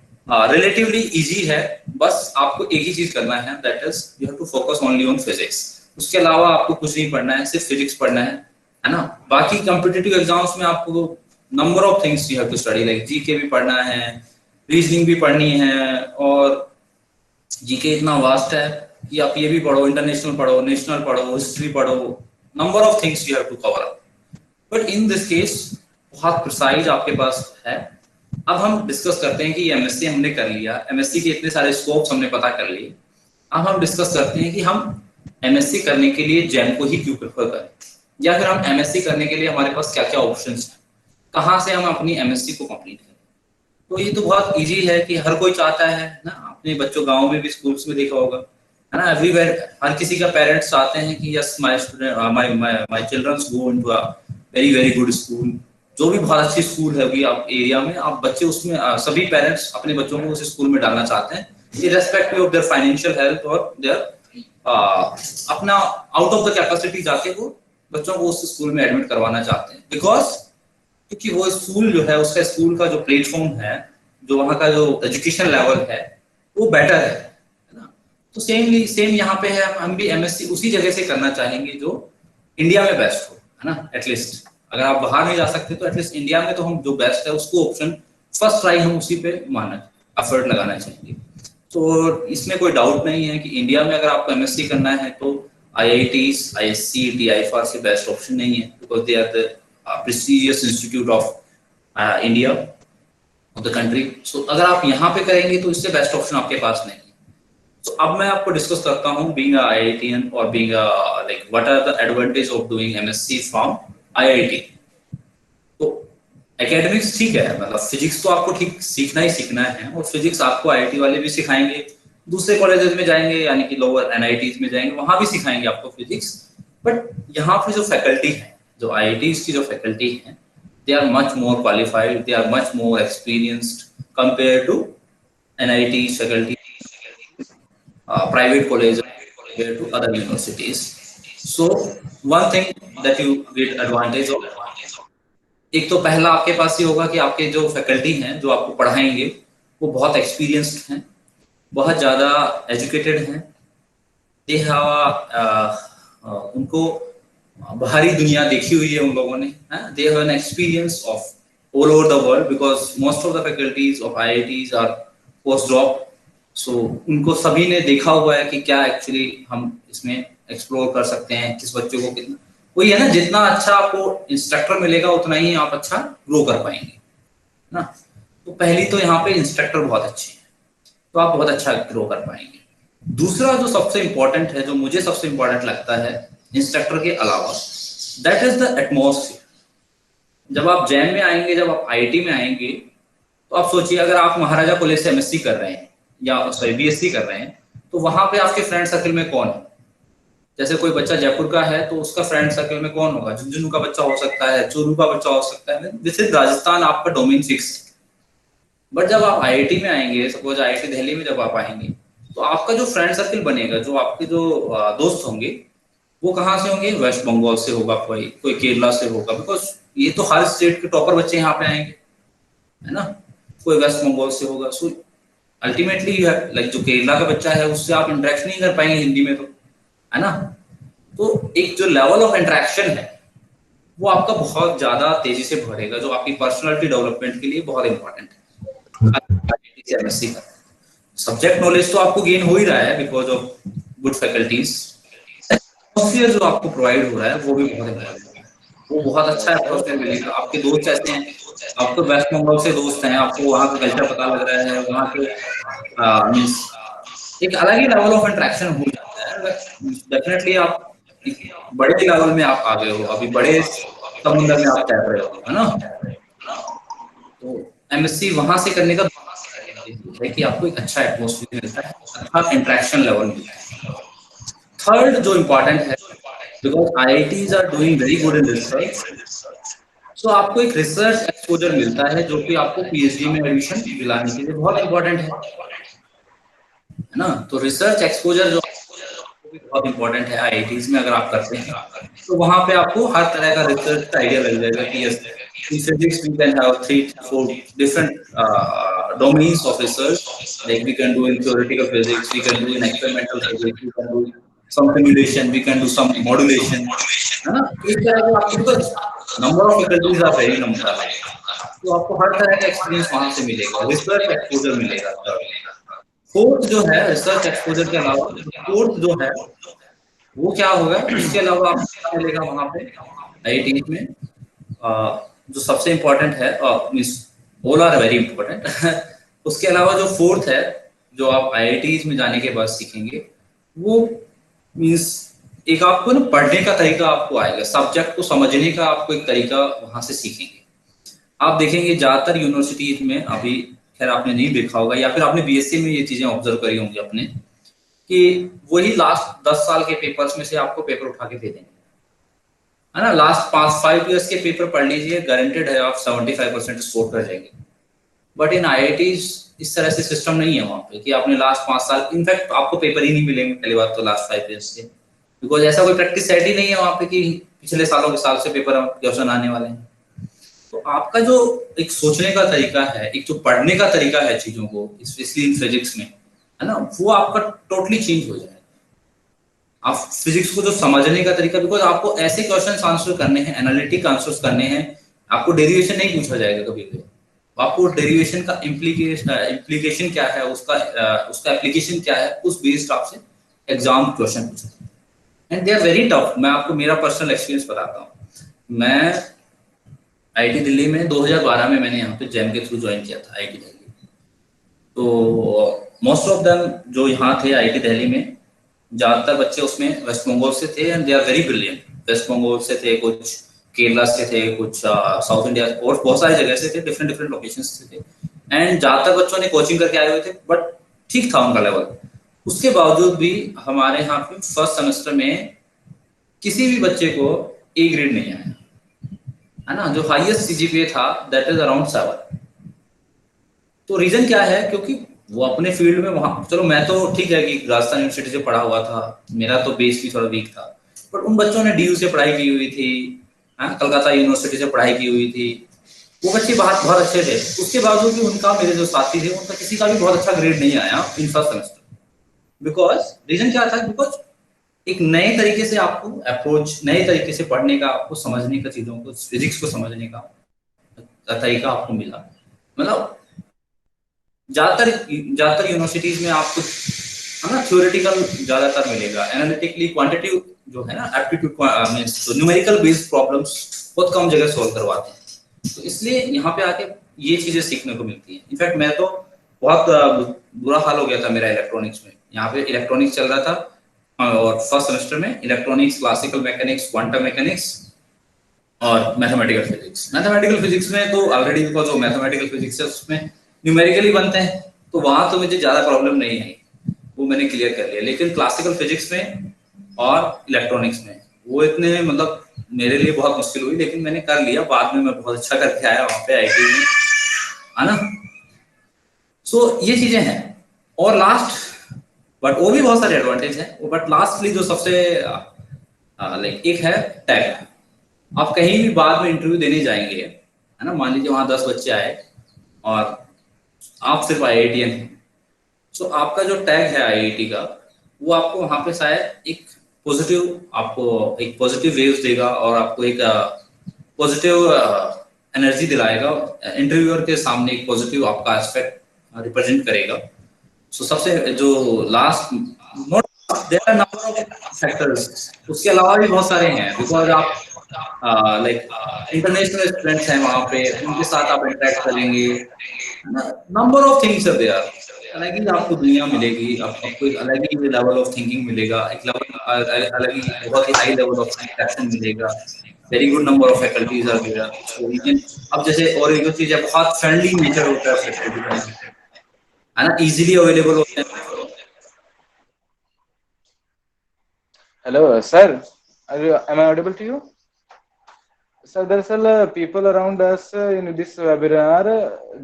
रिलेटिवली इजी है, बस आपको एक ही चीज करना है, that is you have to focus only on physics. उसके अलावा आपको कुछ नहीं पढ़ना है, सिर्फ फिजिक्स पढ़ना है ना। बाकी कॉम्पिटिटिव एग्जाम्स में आपको number of things you have to study, like GK भी पढ़ना है, रीजनिंग भी पढ़नी है, और जीके इतना वास्ट है कि आप ये भी पढ़ो, इंटरनेशनल पढ़ो, नेशनल पढ़ो, हिस्ट्री पढ़ो, number of things you have to cover up. But in this case बहुत प्रिसाइज आपके पास है। अब हम डिस्कस करते हैं कि एमएससी हमने कर लिया, एमएससी के इतने सारे स्कोप्स हमने पता कर लिए। अब हम डिस्कस करते हैं कि हम एमएससी करने के लिए जैम को ही क्यों प्रेफर करें, या फिर हम एमएससी करने के लिए हमारे पास क्या क्या ऑप्शंस हैं, कहाँ से हम अपनी एमएससी को कंप्लीट करें। तो ये तो बहुत इजी है कि हर कोई चाहता है ना, अपने बच्चों गांव में भी स्कूल्स में देखा होगा, है ना, एवरीवेयर हर किसी का पेरेंट्स चाहते हैं कि yes my student my childrens go into a very very good school. जो भी बहुत अच्छी स्कूल है आप एरिया में, आप बच्चे उसमें सभी पेरेंट्स अपने बच्चों को उस स्कूल में डालना चाहते हैं, irrespective of their financial health और देयर अपना आउट ऑफ द कैपेसिटी जाके वो बच्चों को उस स्कूल में एडमिट करवाना चाहते हैं। बिकॉज क्योंकि वो स्कूल जो है, उसका स्कूल का जो प्लेटफॉर्म है, जो वहाँ का जो एजुकेशन लेवल है वो बेटर है ना। तो सेम यहाँ पे है, हम भी एमएससी उसी जगह से करना चाहेंगे जो इंडिया में बेस्ट हो, है ना। एटलीस्ट अगर आप बाहर नहीं जा सकते तो एटलीस्ट इंडिया में तो हम जो बेस्ट है उसको ऑप्शन फर्स्ट ट्राई हम उसी पे माना एफर्ट लगाना चाहेंगे। तो इसमें कोई डाउट नहीं है कि इंडिया में अगर आपको एमएससी करना है तो आईआईटीज, आईएससी, टीआईएफआर से बेस्ट ऑप्शन नहीं है, because they are the prestigious institute of India of the country. So अगर आप यहाँ पे करेंगे तो इससे बेस्ट ऑप्शन आपके पास नहीं है। तो अब मैं आपको डिस्कस करता हूँ being a IITian और being a like what are the advantage of doing MSc from IIT। तो एकेडमिक्स ठीक है, मतलब फिजिक्स तो आपको ठीक सीखना ही सीखना है, और फिजिक्स आपको आईआईटी वाले भी सिखाएंगे, दूसरे कॉलेजेस में जाएंगे यानी कि लोअर एनआईटीज में जाएंगे, वहां भी सिखाएंगे आपको फिजिक्स। बट यहाँ पे जो फैकल्टी है, जो आईआईटीज की जो फैकल्टी है, they are much more qualified, they are much more experienced compare to NITs faculty, private college compared to other universities. So one thing that you get advantage of, एक तो पहला आपके पास ये होगा कि आपके जो फैकल्टी हैं जो आपको पढ़ाएंगे वो बहुत एक्सपीरियंस्ड हैं, बहुत ज़्यादा एजुकेटेड हैं, दे हैव उनको बाहरी दुनिया देखी हुई है उन लोगों ने, they have an experience of all over the world, because most of the faculties of IITs are post doc. So उनको सभी ने देखा हुआ है कि क्या एक्चुअली हम इसमें एक्सप्लोर कर सकते हैं, किस बच्चों को कितना, वही है ना, जितना अच्छा आपको इंस्ट्रक्टर मिलेगा उतना ही आप अच्छा ग्रो कर पाएंगे ना। तो पहली तो यहाँ पे इंस्ट्रक्टर बहुत अच्छे हैं, तो आप बहुत अच्छा ग्रो कर पाएंगे। दूसरा जो सबसे इंपॉर्टेंट है, जो मुझे सबसे इंपॉर्टेंट लगता है इंस्ट्रक्टर के अलावा, दैट इज द एटमॉस्फेयर। जब आप जैम में आएंगे, जब आप आईआईटी में आएंगे, तो आप सोचिए अगर आप महाराजा कॉलेज से एमएससी कर रहे हैं या सॉरी बीएससी कर रहे हैं, तो वहां पे आपके फ्रेंड सर्कल में कौन है। जैसे कोई बच्चा जयपुर का है तो उसका फ्रेंड सर्कल में कौन होगा, झुंझुनू का बच्चा हो सकता है, चूरू का बच्चा हो सकता है, जैसे राजस्थान आपका डोमेन फिक्स है। बट जब आप आईआईटी में आएंगे, सपोज आईआईटी दिल्ली में जब आप आएंगे, तो आपका जो फ्रेंड सर्कल बनेगा, जो आपके जो दोस्त होंगे, वो कहाँ से होंगे, वेस्ट बंगाल से होगा, कोई केरला से होगा, बिकॉज ये तो हर स्टेट के टॉपर बच्चे यहाँ पे आएंगे, है ना, कोई वेस्ट बंगाल से होगा। So ultimately you have like जो केरला का बच्चा है उससे आप इंटरेक्शन नहीं कर पाएंगे हिंदी में, तो है ना। तो एक जो लेवल ऑफ इंटरेक्शन है वो आपका बहुत ज्यादा तेजी से बढ़ेगा, जो आपकी पर्सनालिटी डेवलपमेंट के लिए बहुत इंपॉर्टेंट है। सब्जेक्ट नॉलेज तो आपको गेन हो ही रहा है because of good faculties, atmosphere जो आपको प्रोवाइड हो रहा है वो भी बहुत इंपॉर्टेंट है। वो बहुत अच्छा एटमॉस्फेयर मिलेगा, आपके दोस्त ऐसे हैं, आपको वेस्ट बंगाल से दोस्त हैं, आपको वहाँ का कल्चर पता लग रहा है, वहाँ के मीन्स एक अलग ही लेवल ऑफ इंटरेक्शन हो जाता है। डेफिनेटली आप बड़े लेवल में आप आ गए हो, अभी बड़े समुद्र में आप तैर रहे हो, है ना। तो एमएससी वहां से करने का है कि आपको एक अच्छा एटमॉस्फेयर मिलता है, अच्छा इंटरेक्शन लेवल मिलता है। थर्ड जो इम्पोर्टेंट है, because IITs are doing very good in research, तो आपको एक रिसर्च एक्सपोजर मिलता है जो कि आपको पीएचडी में एडमिशन दिलाने के लिए बहुत इंपॉर्टेंट है। है ना। तो रिसर्च एक्सपोजर जो बहुत इंपॉर्टेंट है आईआईटीज में, अगर आप करते हैं तो वहां पे आपको हर तरह का रिसर्च का आइडिया लग जाएगा कि yes, in physics we can have 3 4 different domains of research, like we can do in theoretical physics, we can do in experimental physics, we can do some simulation, we can do some modulation, है ना। इस तरह के आपको तो number of faculties are very number है, तो आपको हर तरह का एक्सपीरियंस वहां से मिलेगा, रिसर्च एक्सपोजर मिलेगा। फोर्थ जो है रिसर्च एक्सपोजर के अलावा, फोर्थ जो है वो क्या होगा, उसके अलावा आपको क्या मिलेगा वहां पे आईआईटी में, जो सबसे इम्पोर्टेंट है, means all are very important उसके अलावा जो फोर्थ है, जो आप आईआईटीज में जाने के बाद सीखेंगे, वो मींस एक आपको ना पढ़ने का तरीका आपको आएगा, सब्जेक्ट को समझने का आपको एक तरीका वहां से सीखेंगे। आप देखेंगे ज्यादातर यूनिवर्सिटीज में अभी, खैर आपने नहीं देखा होगा या फिर आपने बीएससी में ये चीजें ऑब्जर्व करी होंगी अपने, कि वही लास्ट 10 साल के पेपर्स में से आपको पेपर उठा के दे देंगे, है ना। लास्ट 5 ईयर्स के पेपर पढ़ लीजिए, गारंटेड है आप 75% स्कोर कर जाएंगे। बट इन आईआईटीज इस तरह से सिस्टम नहीं है वहां पे कि आपने लास्ट 5 साल, इनफैक्ट आपको पेपर ही नहीं मिलेंगे पहली बात तो लास्ट 5 ईयर्स के, बिकॉज ऐसा कोई प्रैक्टिस सेट ही नहीं है वहां पे कि पिछले सालों के साल से पेपर क्वेश्चन आने वाले हैं। तो आपका जो एक सोचने का तरीका है, एक जो पढ़ने का तरीका है चीजों को, स्पेशली इन फिजिक्स में, है ना, वो आपका टोटली चेंज हो जाएगा। आप फिजिक्स को जो समझने का तरीका, बिकॉज आपको ऐसे क्वेश्चन आंसर करने हैं, एनालिटिक आंसर्स करने हैं, आपको डेरिवेशन नहीं पूछा जाएगा कभी भी, आपको डेरिवेशन का इम्प्लीकेशन क्या है, उसका एप्लीकेशन क्या है, उस बेस्ड आपसे एग्जाम क्वेश्चन पूछा, and they are very tough. मैं आपको मेरा पर्सनल एक्सपीरियंस बताता हूँ। मैं आईआईटी दिल्ली में 2012 में मैंने यहाँ पे जैम के थ्रू ज्वाइन किया था आईआईटी दिल्ली। तो मोस्ट ऑफ देम जो यहाँ थे आईआईटी दिल्ली में, ज्यादातर बच्चे उसमें वेस्ट बंगाल से थे, and they are very brilliant. West Bengal से थे, कुछ केरला से थे, कुछ साउथ इंडिया और बहुत सारी जगह से थे, डिफरेंट डिफरेंट लोकेशन से थे, एंड ज्यादातर बच्चों ने कोचिंग करके आए हुए थे, बट ठीक था उनका लेवल। उसके बावजूद भी हमारे यहाँ पे फर्स्ट सेमेस्टर में किसी भी बच्चे को ए ग्रेड नहीं आया, है ना। जो हाईएस्ट सीजीपीए था दैट इज अराउंड 7। तो रीजन क्या है, क्योंकि वो अपने फील्ड में वहां, चलो मैं तो ठीक है कि राजस्थान यूनिवर्सिटी से पढ़ा हुआ था, मेरा तो बेस भी थोड़ा वीक था, बट उन बच्चों ने डीयू से पढ़ाई की हुई थी, कलकत्ता यूनिवर्सिटी से पढ़ाई की हुई थी, वो बच्चे बहुत बहुत अच्छे थे। उसके बावजूद भी उनका, मेरे जो साथी थे उनका किसी का भी बहुत अच्छा ग्रेड नहीं आया in first semester. Because reason क्या था, बिकॉज एक नए तरीके से आपको अप्रोच, नए तरीके से पढ़ने का, आपको समझने का, चीजों को, फिजिक्स को समझने का तरीका आपको मिला। मतलब ज्यादातर ज्यादातर यूनिवर्सिटीज में आपको, है ना, थ्योरेटिकल ज्यादातर मिलेगा, एनालिटिकली क्वांटिटेटिव जो है ना, एप्टीट्यूड मींस तो न्यूमेरिकल बेस्ड प्रॉब्लम्स बहुत कम जगह सॉल्व करवाते हैं। तो इसलिए यहाँ पे आके ये चीजें सीखने को मिलती हैं। इनफैक्ट मैं तो बहुत बुरा हाल हो गया था मेरा इलेक्ट्रॉनिक्स में। यहाँ पे इलेक्ट्रॉनिक्स चल रहा था और फर्स्ट सेमेस्टर में electronics, classical mechanics, quantum mechanics और मैथमेटिकल फिजिक्स। मैथमेटिकल फिजिक्स में तो ऑलरेडी, बिकॉज वो मैथमेटिकल फिजिक्स है उसमें न्यूमेरिकली बनते हैं, तो वहां तो मुझे ज्यादा प्रॉब्लम नहीं आई, वो मैंने क्लियर कर लिया। लेकिन क्लासिकल फिजिक्स में और इलेक्ट्रॉनिक्स में वो इतने, मतलब मेरे लिए बहुत मुश्किल हुई, लेकिन मैंने कर लिया। बाद में मैं बहुत अच्छा करके आया वहां पे आईटी में, है ना। सो ये चीजें हैं। और लास्ट, बट वो भी बहुत सारे एडवांटेज है, बट लास्टली जो सबसे लाइक एक है टैग। आप कहीं भी बाद में इंटरव्यू देने जाएंगे, है ना, मान लीजिए वहां 10 बच्चे आए और आप सिर्फ आईआईटीएन हैं, सो आपका जो टैग है आईआईटी का, वो आपको वहां पे शायद एक पॉजिटिव, आपको एक पॉजिटिव वेव्स देगा और आपको एक पॉजिटिव एनर्जी दिलाएगा। इंटरव्यूअर के सामने एक पॉजिटिव आपका एस्पेक्ट रिप्रेजेंट करेगा। सो सबसे जो last, not there are number of factors, उसके अलावा भी बहुत सारे हैं, बिकॉज आप लाइक इंटरनेशनल स्टूडेंट्स हैं वहां पे, उनके साथ आप इंटरेक्ट करेंगे, number of things are there. अलग ही आपको दुनिया मिलेगी, आपको एक अलग ही लेवल ऑफ थिंकिंग मिलेगा, एक लेवल अलग ही, बहुत ही हाई लेवल ऑफ इंटरेक्शन मिलेगा। Very good number of faculties are there, so we can, अब जैसे और एक चीज है, बहुत फ्रेंडली नेचर होता है फैकल्टी का, है ना, इजीली अवेलेबल होते हैं। Hello, sir. Am I audible to you? Sir दरअसल people around us in this webinar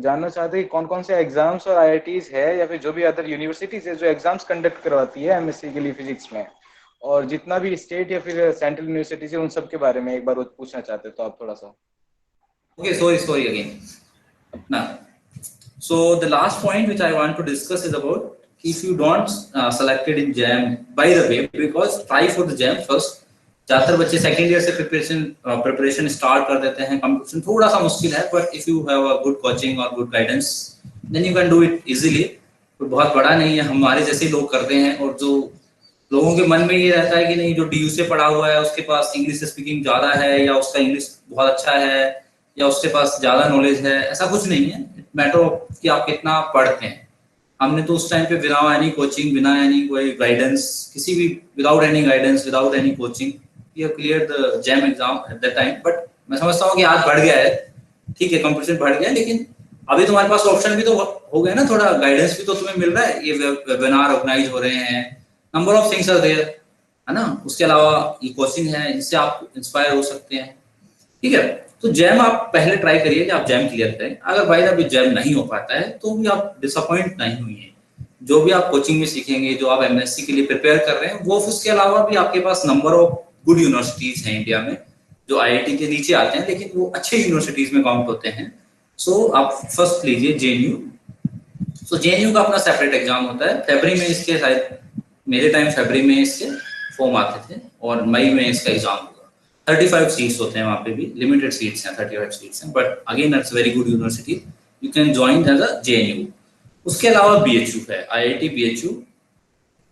जानना चाहते हैं कि कौन कौन से एग्जाम्स और आईआईटीज है या फिर जो भी अदर यूनिवर्सिटीज है जो एग्जाम्स कंडक्ट करवाती है एमएससी के लिए फिजिक्स में, और जितना भी स्टेट या फिर सेंट्रल यूनिवर्सिटीज है उन सब के बारे में एक बार वो पूछना चाहते हैं, तो आप थोड़ा सा। Okay, sorry again. Now, so the last point which I want to discuss is about if you don't selected in JAM, by the way, because try for the JAM first. ज्यादातर बच्चे सेकेंड ईयर से preparation start कर देते हैं। Competition थोड़ा सा मुश्किल है, but if you have a good coaching और good guidance then you can do it easily. कोई बहुत बड़ा नहीं है, हमारे जैसे लोग करते हैं। और जो लोगों के मन में ये रहता है कि नहीं जो डीयू से पढ़ा हुआ है उसके पास इंग्लिश स्पीकिंग ज्यादा है या उसका इंग्लिश बहुत अच्छा है या उसके पास ज्यादा नॉलेज है, ऐसा कुछ नहीं है। इट मैटर ऑफ कि आप कितना पढ़ते हैं। हमने तो उस टाइम पे बिना एनी कोचिंग, बिना एनी कोई गाइडेंस, किसी भी without any guidance, without any coaching we have cleared the JAM exam at that time. But मैं समझता हूँ कि आज बढ़ गया है, ठीक है, कंपटीशन बढ़ गया, लेकिन अभी तुम्हारे पास ऑप्शन भी तो हो गया ना, थोड़ा गाइडेंस भी तो तुम्हें मिल रहा है। ये वेबिनार ऑर्गेनाइज हो रहे हैं, number of things are there, है ना। उसके अलावा ये कोचिंग है, इनसे आप इंस्पायर हो सकते हैं, ठीक है। तो जैम आप पहले ट्राई करिए कि आप जैम क्लियर करें। अगर भाई अभी जैम नहीं हो पाता है तो भी आप डिसअपॉइंट नहीं हुई है। जो भी आप कोचिंग में सीखेंगे, जो आप एमएससी के लिए प्रिपेयर कर रहे हैं, वो उसके अलावा भी आपके पास नंबर ऑफ गुड यूनिवर्सिटीज हैं इंडिया में जो आईआईटी के नीचे आते हैं, लेकिन वो अच्छे यूनिवर्सिटीज में काउंट होते हैं। सो आप फर्स्ट लीजिए जेएनयू। सो जेएनयू का अपना सेपरेट एग्जाम होता है। फरवरी में इसके, शायद मेरे टाइम फरवरी में इसके फॉर्म आते थे और मई में इसका एग्जाम होगा। 35 सीट्स होते हैं वहाँ पे भी, लिमिटेड सीट्स हैं, 35 सीट्स हैं, but again it's very good university, you can join as a JNU. उसके अलावा बीएचयू है, आईआईटी बीएचयू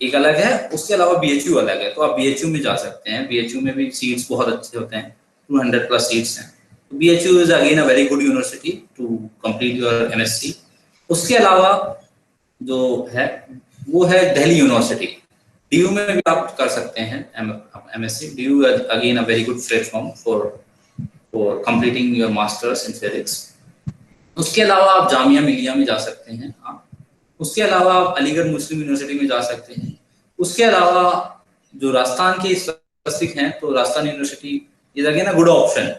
एक अलग है, उसके अलावा बीएचयू अलग है। तो आप बीएचयू में जा सकते हैं, बीएचयू में भी सीट्स बहुत अच्छे होते हैं, 200 प्लस सीट्स हैं। BHU is again a very good university to complete your MSc. उसके अलावा जो है वो है दिल्ली यूनिवर्सिटी। डीयू में भी आप कर सकते हैं MSc. DU again a very good platform for completing your masters in physics. उसके अलावा आप जामिया मिलिया में जा सकते हैं आप। उसके अलावा आप अलीगढ़ मुस्लिम यूनिवर्सिटी में जा सकते हैं। उसके अलावा जो राजस्थान के स्पेसिफिक हैं तो Rajasthan university is again a good option.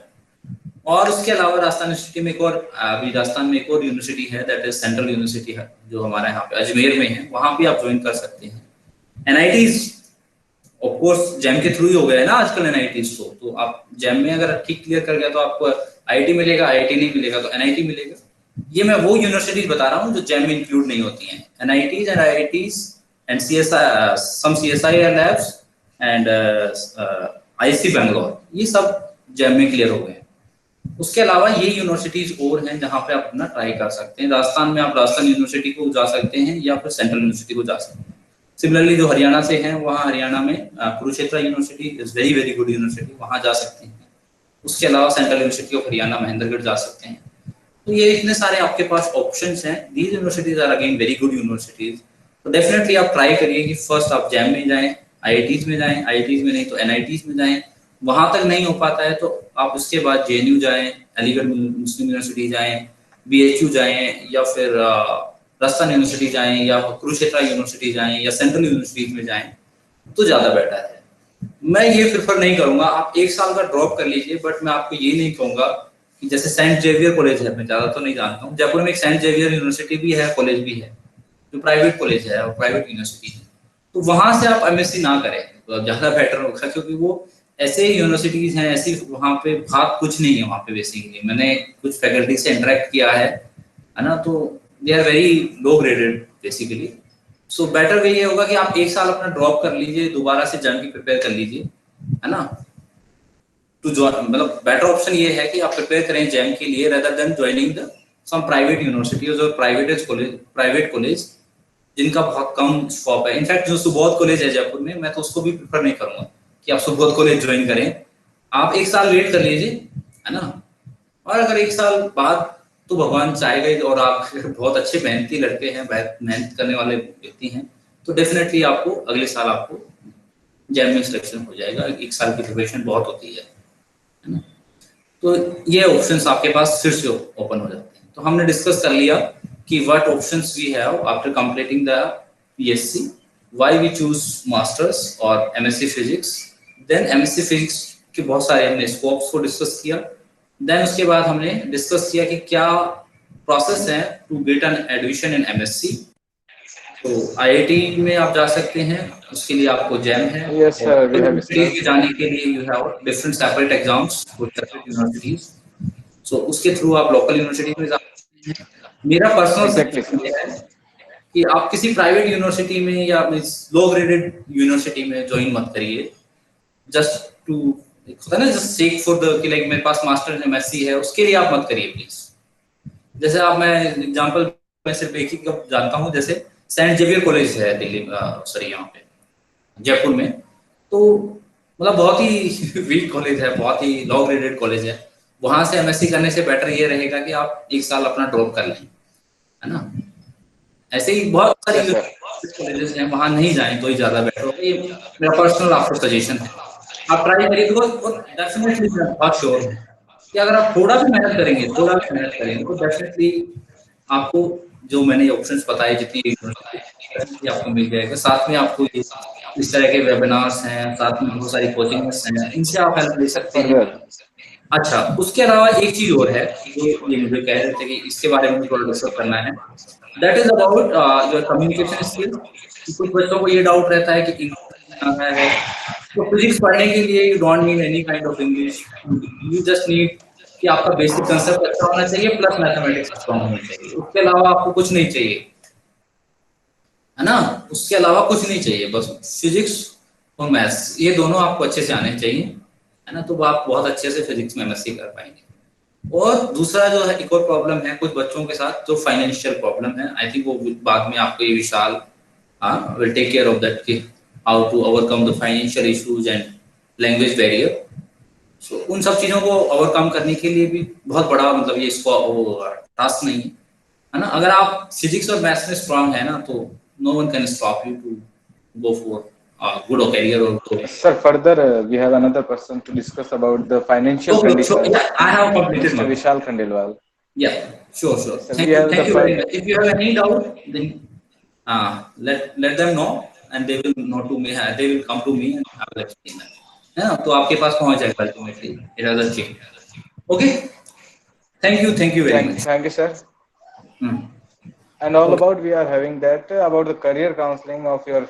और उसके अलावा राजस्थान यूनिवर्सिटी में एक और, अभी राजस्थान में एक और यूनिवर्सिटी है, दैट इज सेंट्रल यूनिवर्सिटी है जो हमारे यहाँ पे अजमेर में है, वहां भी आप ज्वाइन कर सकते हैं। एनआईटीज ऑफ कोर्स जैम के थ्रू ही हो गया है ना आजकल एनआईटीज। तो आप जैम में अगर ठीक क्लियर कर गया तो आपको आईआईटी मिलेगा, आईआईटी नहीं मिलेगा तो एनआईटी मिलेगा। ये मैं वो यूनिवर्सिटीज बता रहा हूँ जो जैम में इंक्लूड नहीं होती हैं, NITs and IITs and CSI, some CSI labs and IC Bangalore, ये सब जैम में क्लियर हो गए हैं। उसके अलावा ये यूनिवर्सिटीज और हैं जहाँ पे आप अपना ट्राई कर सकते हैं। राजस्थान में आप राजस्थान यूनिवर्सिटी को जा सकते हैं या फिर सेंट्रल यूनिवर्सिटी को जा सकते हैं। सिमिलरली जो हरियाणा से हैं, वहाँ हरियाणा में Kurukshetra university is very very good university, वहाँ जा सकते हैं। उसके अलावा central university of Haryana Mahendragarh जा सकते हैं। तो ये इतने सारे आपके पास ऑप्शंस हैं। These universities are again very good universities. तो डेफिनेटली आप ट्राई करिए कि फर्स्ट आप जैम में जाएं, आईआईटीज में जाएं, आईआईटीज में नहीं तो एनआईटीज में जाएं। वहां तक नहीं हो पाता है तो आप उसके बाद जेएनयू जाएं, अलीगढ़ मुस्लिम यूनिवर्सिटी जाएं, बीएचयू जाएं, या फिर राजस्थान यूनिवर्सिटी जाएं, या कुरुक्षेत्र यूनिवर्सिटी जाएं, या सेंट्रल यूनिवर्सिटीज में जाएं, तो ज्यादा बेटर है। मैं ये प्रेफर नहीं करूंगा आप एक साल का ड्रॉप कर लीजिए, बट मैं आपको ये नहीं कहूंगा कि जैसे सेंट जेवियर कॉलेज है, मैं ज्यादा तो नहीं जानता हूँ, जयपुर में एक सेंट जेवियर यूनिवर्सिटी भी है, कॉलेज भी है, जो प्राइवेट कॉलेज है और प्राइवेट यूनिवर्सिटी है। तो वहां से आप एमएससी ना करें तो ज्यादा बेटर होगा, क्योंकि वो ऐसे यूनिवर्सिटीज हैं, ऐसी वहाँ पे बात कुछ नहीं है वहाँ पे। बेसिकली मैंने कुछ फैकल्टी से इंटरेक्ट किया है ना, तो they are very low graded basically. So better way ये होगा कि आप एक साल अपना ड्रॉप कर लीजिए, दोबारा से जम की प्रिपेयर कर लीजिए, है ना। टू जॉइन, मतलब बेटर ऑप्शन ये है कि आप प्रिपेयर करें जैम के लिए rather than joining the some private universities और प्राइवेट कॉलेज जिनका बहुत कम स्कोप है। इनफैक्ट जो सुबोध कॉलेज है जयपुर में, मैं तो उसको भी प्रेफर नहीं करूंगा कि आप सुबोध कॉलेज ज्वाइन करें। आप एक साल वेट कर लीजिए, है ना। और अगर एक साल बाद तो भगवान चाहेगा और आप बहुत अच्छे मेहनती लड़के हैं, मेहनत करने वाले व्यक्ति हैं, तो डेफिनेटली आपको अगले साल आपको जैम में सिलेक्शन हो जाएगा। एक साल की प्रिपरेशन बहुत होती है ना। तो ये ऑप्शंस आपके पास फिर से ओपन हो जाते हैं। तो हमने डिस्कस कर लिया कि what options we have after completing the BSc, why we choose masters और MSc physics. Then MSc physics के बहुत सारे हमने स्कोप्स को डिस्कस किया, देन उसके बाद हमने डिस्कस किया कि क्या प्रोसेस है to get an admission in MSc. तो आईआईटी में आप जा सकते हैं, उसके लिए आपको जैम है। Yes, sir. We have universities discussed. में जाने के लिए you have different separate exams for separate universities. So उसके थ्रू आप लोकल यूनिवर्सिटी में जा सकते हैं। मेरा पर्सनल Exactly, सजेशन sir. ये है कि आप किसी प्राइवेट यूनिवर्सिटी में या लो ग्रेडेड यूनिवर्सिटी में ज्वाइन मत करिए, जस्ट टू होता है ना, जस्ट सेक फॉर द कि लाइक मेरे पास मास्टर एमएससी है, उसके लिए आप मत करिए प्लीज। जैसे आप, मैं एग्जांपल मैं सिर्फ एक ही जानता हूँ, जैसे सेंट जेवियर कॉलेज है दिल्ली, सॉरी यहाँ पे जयपुर में, तो मतलब बहुत ही वीक कॉलेज है, बहुत ही लो ग्रेडेड कॉलेज है। वहां से एमएससी करने से बेटर ये रहेगा कि आप एक साल अपना ड्रॉप कर लें, है ना। ऐसे ही बहुत सारी Yes, sir. कॉलेजेस हैं, वहां नहीं जाएं तो ही ज्यादा बेटर होगा। ये मेरा पर्सनल आपको सजेशन है, आप ट्राई करिए। बिकॉज डेफिनेटली मैं बहुत श्योर हूँ कि अगर आप थोड़ा भी मेहनत करेंगे, थोड़ा भी मेहनत करेंगे, तो डेफिनेटली आपको जो मैंने ऑप्शंस बताए, जितनी यूनिवर्सिटी आपको मिल जाएगा। साथ में आपको ये इस तरह के वेबिनार्स हैं, साथ में बहुत सारी कोचिंग्स हैं, इनसे आप हेल्प ले सकते हैं। Further. अच्छा, उसके अलावा एक चीज और है जो ये मुझे कह रहे थे कि इसके बारे में थोड़ा डिस्कस करना है, that is about your communication skills. कुछ बच्चों को ये डाउट रहता है कि इंग्लिश आता है, तो फिजिक्स पढ़ने के लिए you don't need any kind of English, you just need कि आपका बेसिक कंसेप्ट अच्छा होना चाहिए प्लस मैथमेटिक्स स्ट्रांग होनी चाहिए, उसके अलावा आपको कुछ नहीं चाहिए, है ना। उसके अलावा कुछ नहीं चाहिए, बस फिजिक्स और मैथ्स, ये दोनों आपको अच्छे से आने चाहिए, है ना। तो आप बहुत अच्छे से फिजिक्स में एमएससी कर पाएंगे। और दूसरा जो है, एक और प्रॉब्लम है कुछ बच्चों के साथ, जो फाइनेंशियल प्रॉब्लम है, आई थिंक वो बाद में आपको ये Vishal will take care of that कि how to overcome the financial issues and language barrier. So उन सब चीजों को ओवरकम करने के लिए भी बहुत बड़ा, मतलब ये इसको वो टास्क नहीं है ना। अगर आप फिजिक्स और मैथ्स में स्ट्रांग है ना, तो no one can stop you to go for good career or go. Sir, further, we have another person to discuss about the financial Okay, so conditions. yeah, I have completed Mr. my. Vishal Khandelwal. Yeah, sure, sure. Sir, we have the Thank you very much. If you have any doubt, then let them know, and they will know to me. They will come to me, and I will explain that. है ना, तो आपके पास पहुंच जाएगा ultimately, it has a check. Okay, thank you very much. Thank you, sir. And all about we are having that about the career counseling of your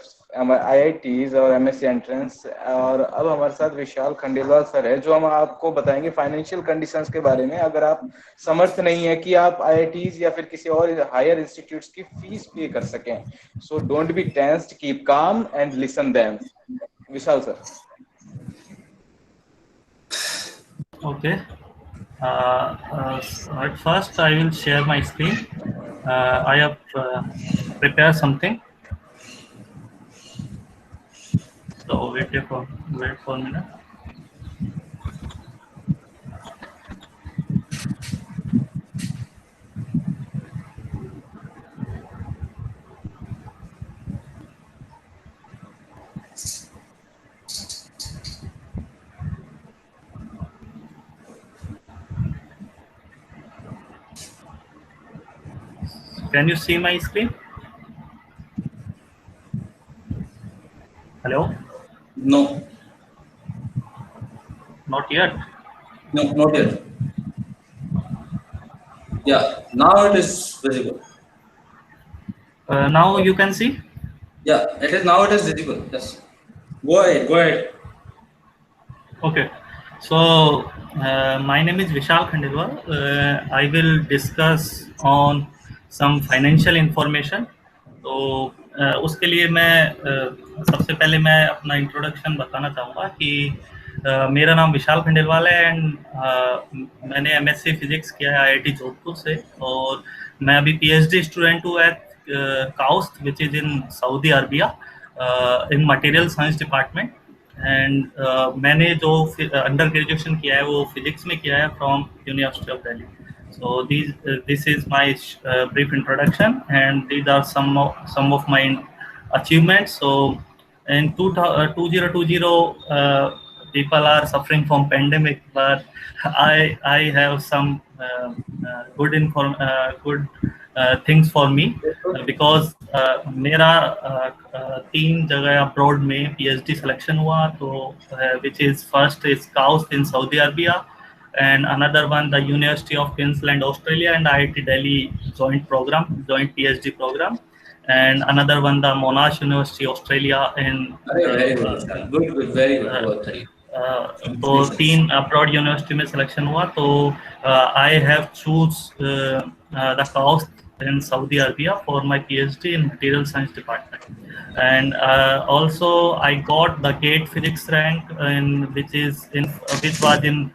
IITs और MSc entrance। और अब हमारे साथ विशाल खंडेलवाल सर है, जो हम आपको बताएंगे फाइनेंशियल कंडीशंस के बारे में। अगर आप समर्थ नहीं है कि आप IITs या फिर किसी और हायर इंस्टीट्यूट्स की फीस पे कर सकें, so don't be tensed, keep calm and listen them. Vishal sir. Okay. At first, I will share my screen. I have prepared something. So wait for a minute. Can you see my screen? Hello? No. Not yet. No, not yet. Yeah, now it is visible. Now you can see? Yeah, now it is visible. Yes. Go ahead. Okay. So my name is Vishal Khandelwal. I will discuss on some financial information. तो उसके लिए मैं सबसे पहले मैं अपना introduction बताना चाहूँगा कि मेरा नाम विशाल खंडेलवाल है एंड मैंने एमएससी फिजिक्स किया है आईआईटी जोधपुर से, और मैं अभी पीएचडी स्टूडेंट हूँ at KAUST which is in Saudi Arabia in material science department. And मैंने जो अंडर ग्रेजुएशन किया है वो फिजिक्स में किया है from university of Delhi. So this is my brief introduction, and these are some of my achievements. So in 2020, people are suffering from pandemic, but I have some good things for me because मेरा 3 जगह abroad में PhD selection हुआ, तो which is first is KAUST in Saudi Arabia, and another one the University of Queensland, Australia, and IIT Delhi joint PhD program, and another one the Monash University, Australia, in very good, good, very good, बहुत सही। तो 3 abroad university में selection हुआ, तो I have choose the course in Saudi Arabia for my PhD in material science department, and also I got the GATE physics rank which was in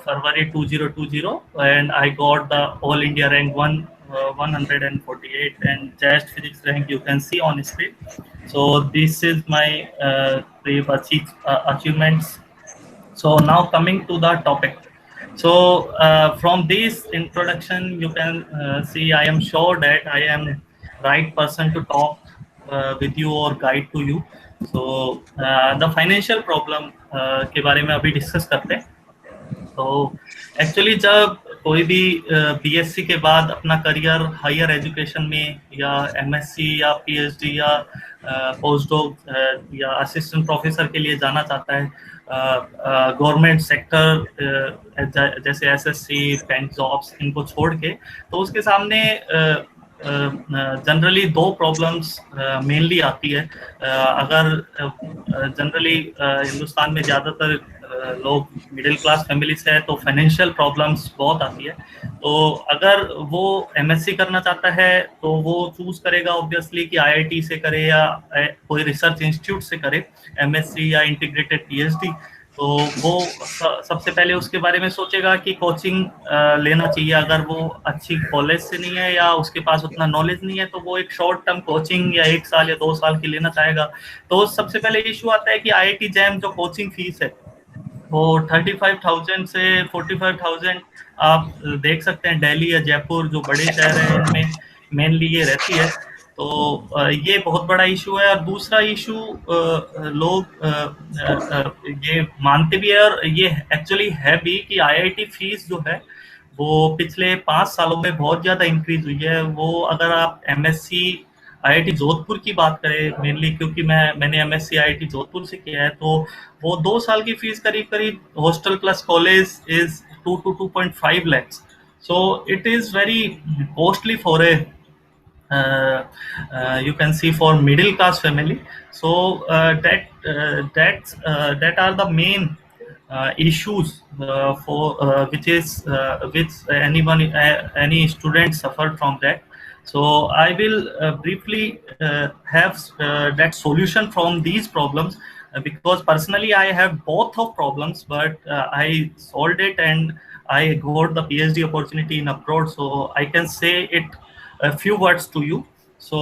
February 2020, and I got the All India rank 148, and JAST physics rank you can see on screen. So this is my achievements. So now coming to the topic. So from this introduction, you can see I am sure that I am right person to talk with you or guide to you. So the financial problem के बारे में अभी discuss करते हैं। तो actually जब कोई भी बीएससी के बाद अपना करियर हायर एजुकेशन में या एमएससी या पीएचडी या पोस्ट डॉक या असिस्टेंट प्रोफेसर के लिए जाना चाहता है, गवर्नमेंट सेक्टर जैसे एसएससी, बैंक जॉब्स, इनको छोड़ के, तो उसके सामने जनरली 2 प्रॉब्लम्स मेनली आती है। अगर जनरली हिंदुस्तान में ज़्यादातर लोग मिडिल क्लास फैमिली से है, तो फाइनेंशियल प्रॉब्लम्स बहुत आती है। तो अगर वो एमएससी करना चाहता है तो वो चूज करेगा ऑब्वियसली कि आईआईटी से करे या कोई रिसर्च इंस्टीट्यूट से करे एमएससी या इंटीग्रेटेड पीएचडी। तो वो सबसे पहले उसके बारे में सोचेगा कि कोचिंग लेना चाहिए। अगर वो अच्छी कॉलेज से नहीं है या उसके पास उतना नॉलेज नहीं है, तो वो एक शॉर्ट टर्म कोचिंग या 1 साल या 2 साल की लेना चाहेगा। तो सबसे पहले इशू आता है कि आईआईटी जैम जो कोचिंग फीस है वो 35,000 से 45,000 आप देख सकते हैं। दिल्ली या जयपुर जो बड़े शहर हैं इनमें मेनली ये रहती है। तो ये बहुत बड़ा इशू है। और दूसरा इशू लोग ये मानते भी है और ये एक्चुअली है भी कि आईआईटी फीस जो है वो पिछले 5 सालों में बहुत ज़्यादा इंक्रीज हुई है। वो अगर आप एमएससी आईआईटी जोधपुर की बात करें मेनली, क्योंकि मैंने एमएससी आईआईटी जोधपुर से किया है, तो वो 2 साल की फीस करीब hostel plus college is 2 to 2.5 lakhs. So it is very costly for you can see for middle class family. So that are the main issues for which any student suffered from that. So I will briefly have that solution from these problems, because personally I have both of problems, but I solved it and I got the PhD opportunity in abroad, so I can say it a few words to you. So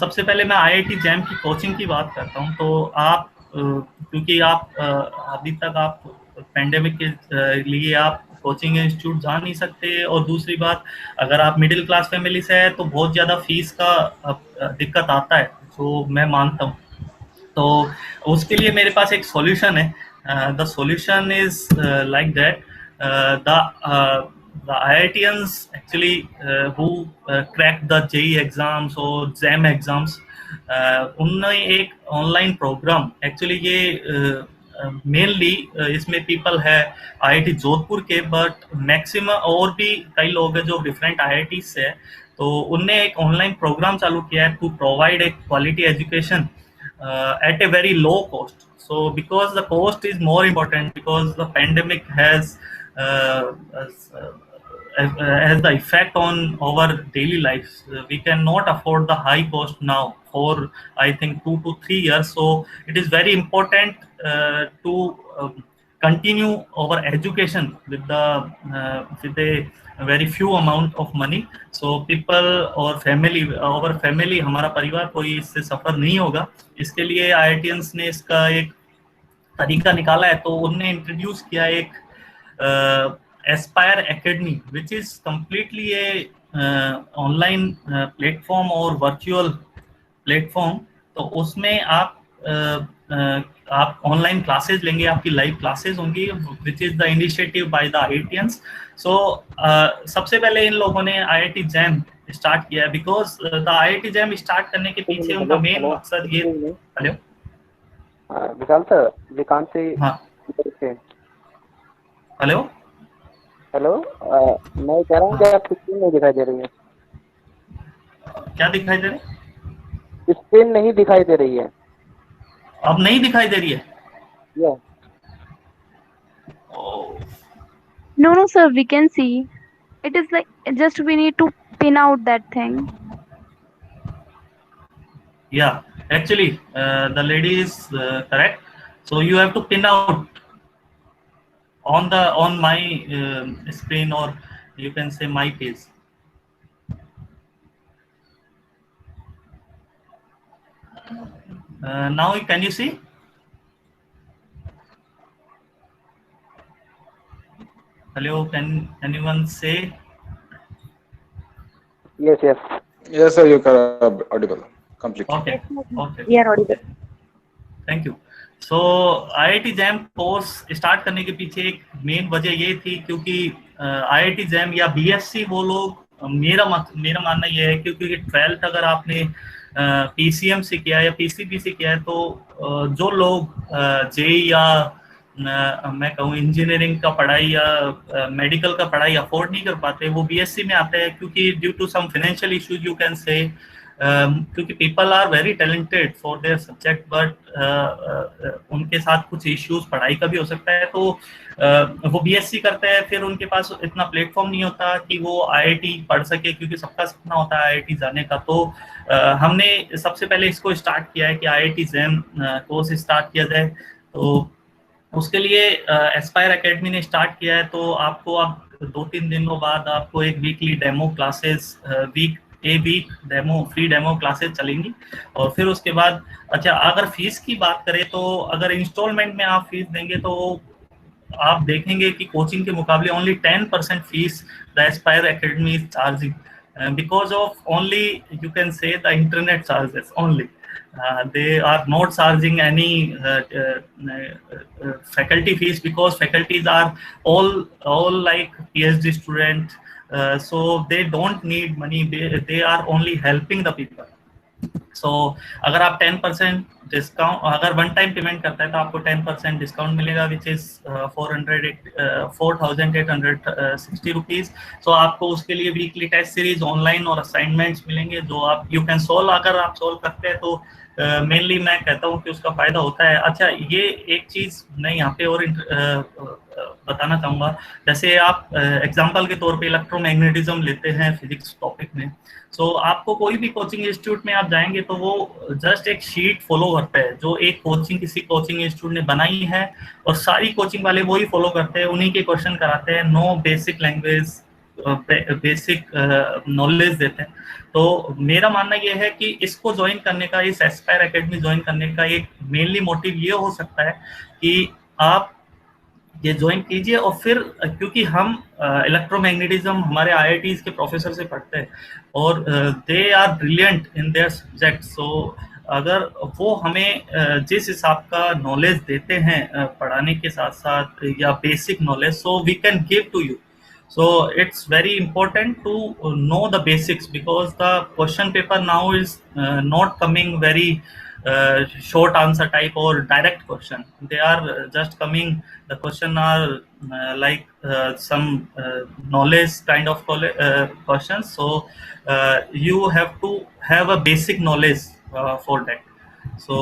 सबसे पहले मैं IIT jam की coaching की बात करता हूँ। तो आप क्योंकि आप अभी तक आप पेंडेमिक के लिए आप कोचिंग इंस्टीट्यूट जा नहीं सकते, और दूसरी बात अगर आप मिडिल क्लास फैमिली से है तो बहुत ज़्यादा फीस का दिक्कत आता है, जो मैं मानता हूँ। तो उसके लिए मेरे पास एक सॉल्यूशन है। The solution is like that the IITians actually who cracked the JEE exams or JAM exams, उन्होंने एक ऑनलाइन प्रोग्राम, एक्चुअली ये मेनली इसमें पीपल है आईआईटी जोधपुर के, बट मैक्सिमम और भी कई लोग हैं जो डिफरेंट आईआईटी से है। तो उनने एक ऑनलाइन प्रोग्राम चालू किया है to provide a quality education at a very low cost. So because the cost is more important, because the pandemic has the effect on our daily lives, we cannot afford the high cost now for I think 2 to 3 years. So it is very important to continue our education with a very few amount of money, so people और our family हमारा परिवार कोई इससे सफर नहीं होगा। इसके लिए IITians ने इसका एक तरीका निकाला है। तो उन्होंने इंट्रोड्यूस किया एक Aspire academy, which is completely A online platform और वर्चुअल प्लेटफॉर्म। तो उसमें आप ऑनलाइन क्लासेस लेंगे, आपकी लाइव क्लासेस होंगी, which is the initiative by the IITians. So सबसे पहले इन लोगों ने आईआईटी जैम स्टार्ट किया है, because the IIT jam start करने के पीछे उनका मेन मकसद ये। हेलो विशाल सर, विकांत से। हाँ हेलो हेलो, मैं कह रहा हूँ कि आपकी स्क्रीन नहीं दिखाई दे रही है। क्या दिखाई दे रहा है? स्क्रीन नहीं दिखाई दे रही है। अब नहीं दिखाई दे रही है? या Oh, No, no, sir, we can see. It is like just we need to pin out that thing. yeah, actually, the lady is correct. So you have to pin out on my screen, or you can say my page. Now can you see? Hello, can anyone say? Yes yes. Yes, sir, you are audible completely. Okay, Yes, sir. okay. We are audible. Thank you. So IIT jam course start करने के पीछे एक main वजह ये थी, क्योंकि IIT jam या BSc वो लोग, मेरा मानना ये है क्योंकि 12th अगर आपने PCM से किया या PCB से किया है, तो जो लोग JEE या मैं कहूँ इंजीनियरिंग का पढ़ाई या मेडिकल का पढ़ाई अफोर्ड नहीं कर पाते, वो BSc में आते हैं, क्योंकि due to some financial issues you can say, क्योंकि people are very talented for their subject, but उनके साथ कुछ इश्यूज पढ़ाई का भी हो सकता है, तो वो BSc करते हैं, फिर उनके पास इतना प्लेटफॉर्म नहीं होता कि वो IIT पढ़ सके, क्योंकि सबका सपना होता है IIT जाने का। तो हमने सबसे पहले इसको स्टार्ट किया है कि IIT जैम कोर्स स्टार्ट किया जाए। तो उसके लिए एस्पायर एकेडमी ने स्टार्ट किया है। तो आपको अब 2-3 दिनों बाद आपको एक weekly demo classes, week demo, free demo classes चलेंगी। और फिर उसके बाद, अच्छा, अगर फीस की बात करें तो अगर इंस्टॉलमेंट में आप फीस देंगे तो आप देखेंगे कि कोचिंग के मुकाबले only 10% fees the Aspire academy is charging, because of only, you can say, the internet charges only. They are not charging any faculty fees, because faculties are all like PhD student, so they don't need money, they are only helping the people. सो अगर आप 10% discount, अगर one time payment करता है तो आपको 10% discount मिलेगा, which is 4,860 rupees. सो आपको उसके लिए वीकली टेस्ट सीरीज, ऑनलाइन और असाइनमेंट्स मिलेंगे, जो आप यू कैन सोल्व। अगर आप सोल्व करते हैं तो मेनली मैं कहता हूँ कि उसका फायदा होता है। अच्छा, ये एक चीज मैं यहाँ पे और बताना चाहूँगा, जैसे आप एग्जाम्पल के तौर पे इलेक्ट्रोमैग्नेटिज्म लेते हैं फिजिक्स टॉपिक में। सो आपको कोई भी कोचिंग इंस्टीट्यूट में आप जाएंगे तो वो जस्ट एक शीट फॉलो करता है, जो एक किसी कोचिंग इंस्टीट्यूट ने बनाई है, और सारी कोचिंग वाले वही फॉलो करते हैं, उन्हीं के क्वेश्चन कराते हैं, no basic language, basic knowledge देते हैं। तो मेरा मानना ये है कि इसको ज्वाइन करने का, इस एस्पायर एकेडमी ज्वाइन करने का एक मेनली मोटिव ये हो सकता है कि आप ये ज्वाइन कीजिए। और फिर क्योंकि हम इलेक्ट्रोमैग्नेटिज्म हमारे IITs के प्रोफेसर से पढ़ते हैं, और they are brilliant in their subject, so अगर वो हमें जिस हिसाब का नॉलेज देते हैं पढ़ाने के साथ साथ, या basic knowledge, so we can give to you. So it's very important to know the basics, because the question paper now is not coming very short answer type or direct question. They are just coming, the question are like some knowledge kind of questions. So you have to have a basic knowledge for that. So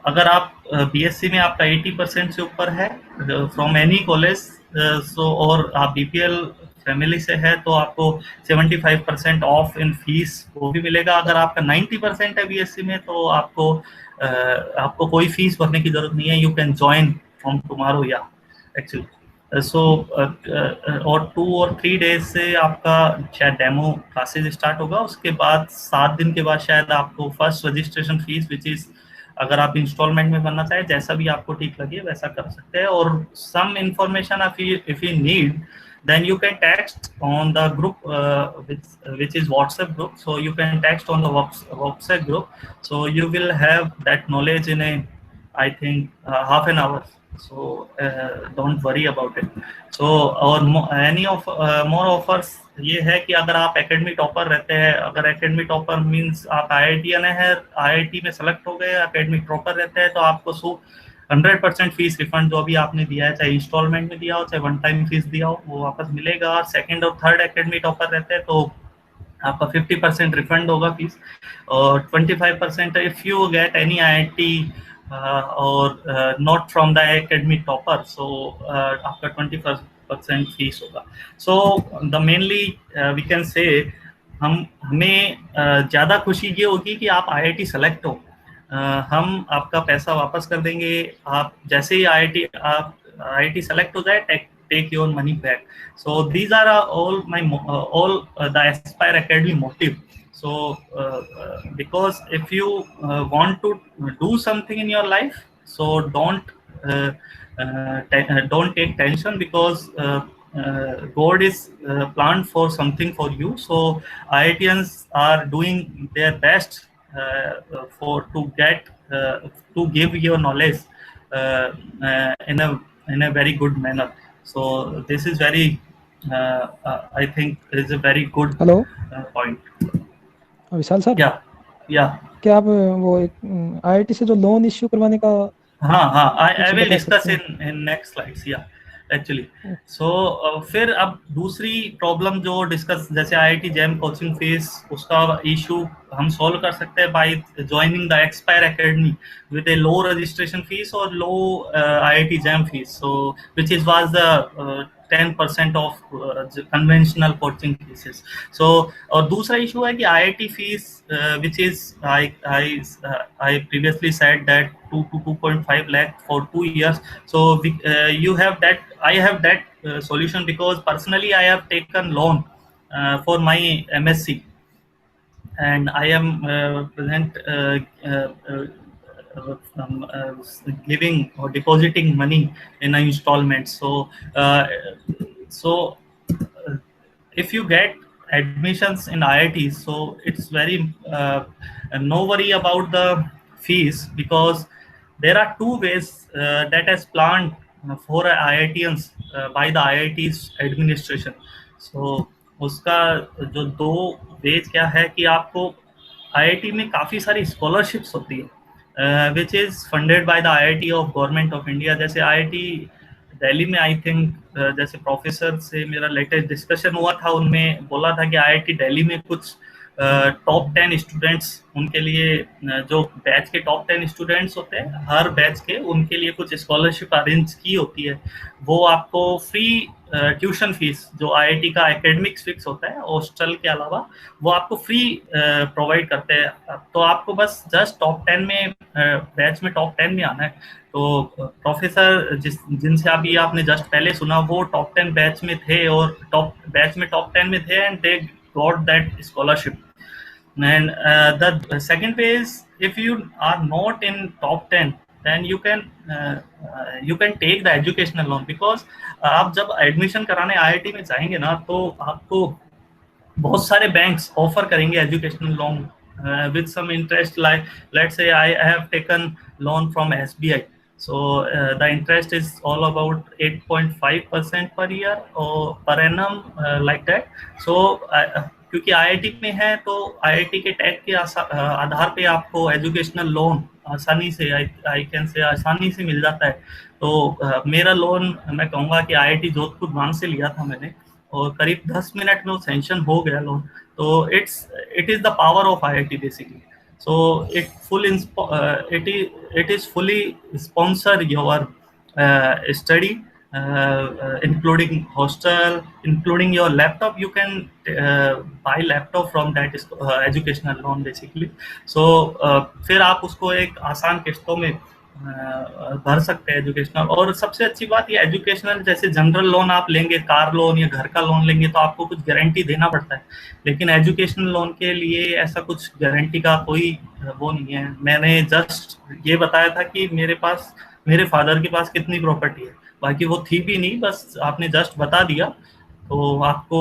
अगर आप BSc में आपका 80% से ऊपर है from any college, सो और आप BPL family से है, तो आपको 75% ऑफ इन फीस वो भी मिलेगा। अगर आपका 90% है BSc में, तो आपको कोई फीस भरने की जरूरत नहीं है, you can join from tomorrow. या एक्चुअली सो और 2 और 3 डेज से आपका शायद डेमो क्लासेज स्टार्ट होगा। उसके बाद 7 दिन के बाद शायद आपको first registration fees, which is, अगर आप इंस्टॉलमेंट में बनना चाहे, जैसा भी आपको ठीक लगे वैसा कर सकते हैं। और some information if you need, then you can text on the group which is WhatsApp group. So you can text on the WhatsApp group, so you will have that knowledge in a, I think, half an hour. So don't worry about it. So or any of more offers ये है कि अगर आप academy topper रहते हैं, अगर academy topper means आप IIT है, IIT में सेलेक्ट हो गए, एकेडमी टॉपर रहते हैं, तो आपको 100% फीस रिफंड जो भी आपने दिया है, चाहे इंस्टॉलमेंट में दिया हो चाहे वन टाइम फीस दिया हो, वो वापस मिलेगा। और सेकंड और थर्ड एकेडमी टॉपर रहते हैं तो आपका 50% रिफंड होगा फीस, और 25% if you get any IIT और not from the academy topper, so आपका 20% फीस होगा। So the mainly we can say हमें ज़्यादा खुशी ये होगी कि आप IIT सेलेक्ट हो, हम आपका पैसा वापस कर देंगे। आप जैसे ही IIT सेलेक्ट हो जाए, take your money back. So these are all the Aspire Academy motive. So because if you want to do something in your life, so don't take tension, because God is planned for something for you. So IITians are doing their best to give your knowledge in a very good manner. So this is very I think is a very good hello point. Vishal sir, Yeah. क्या आप वो एक IIT से जो loan issue करवाने का हाँ, I कुछ will बता discuss सकते हैं? in next slides. Yeah, actually. So फिर अब दूसरी प्रॉब्लम जो डिस्कस, जैसे IIT जैम कोचिंग फीस, उसका इशू हम सॉल्व कर सकते हैं by joining the expire academy with a low registration fees or low IIT JAM fees, so which was the 10% of conventional coaching fees. So और दूसरा issue है कि IIT fees which is I previously said that 2 to 2.5 lakh for 2 years. So you have that, I have that solution, because personally I have taken loan for my MSc, and I am present giving or depositing money in an installment. So if you get admissions in IITs, so it's very no worry about the fees, because there are two ways that is planned for IITians by the IIT's administration. So उसका जो दो veg क्या है कि आपको IIT में काफ़ी सारी स्कॉलरशिप्स होती है which is funded by the IIT of government of India. जैसे IIT दिल्ली में आई थिंक जैसे प्रोफेसर से मेरा लेटेस्ट डिस्कशन हुआ था, उनमें बोला था कि IIT दिल्ली में कुछ टॉप 10 स्टूडेंट्स, उनके लिए जो बैच के टॉप 10 स्टूडेंट्स होते हैं हर बैच के, उनके लिए कुछ स्कॉलरशिप अरेंज की होती है। वो आपको फ्री ट्यूशन फीस, जो IIT का एकेडमिक्स फिक्स होता है हॉस्टल के अलावा, वो आपको फ्री प्रोवाइड करते हैं। तो आपको बस जस्ट टॉप 10 में बैच में टॉप 10 में आना है। तो प्रोफेसर जिनसे अभी आपने जस्ट पहले सुना, वो टॉप 10 बैच में थे और टॉप 10 में थे, and they got that scholarship. And the second way is, if you are not in top 10, then you can take the educational loan, because आप जब एडमिशन कराने IIT में जाएंगे ना, तो आपको बहुत सारे बैंक्स ऑफर करेंगे educational loan with some interest, like let's say I have taken loan from SBI. So the interest is all about 8.5% per year or per annum, like that. So क्योंकि IIT में है, तो IIT के tag के आधार पे आपको educational loan आसानी से आई कैन से आसानी से मिल जाता है। तो मेरा लोन मैं कहूँगा कि IIT जोधपुर ब्रांच से लिया था मैंने, और करीब 10 मिनट में वो सेंक्शन हो गया लोन। तो it is the power of IIT basically. So it is fully sponsor your study, including hostel, including your laptop. You can buy laptop from that educational loan basically. So फिर आप उसको एक आसान किस्तों में भर सकते हैं एजुकेशनल। और सबसे अच्छी बात ये एजुकेशनल, जैसे जनरल लोन आप लेंगे, कार लोन या घर का लोन लेंगे, तो आपको कुछ गारंटी देना पड़ता है, लेकिन एजुकेशनल लोन के लिए ऐसा कुछ गारंटी का कोई वो नहीं है। मैंने जस्ट ये बताया था कि मेरे फादर के पास कितनी प्रॉपर्टी है, बाकी वो थी भी नहीं, बस आपने जस्ट बता दिया तो आपको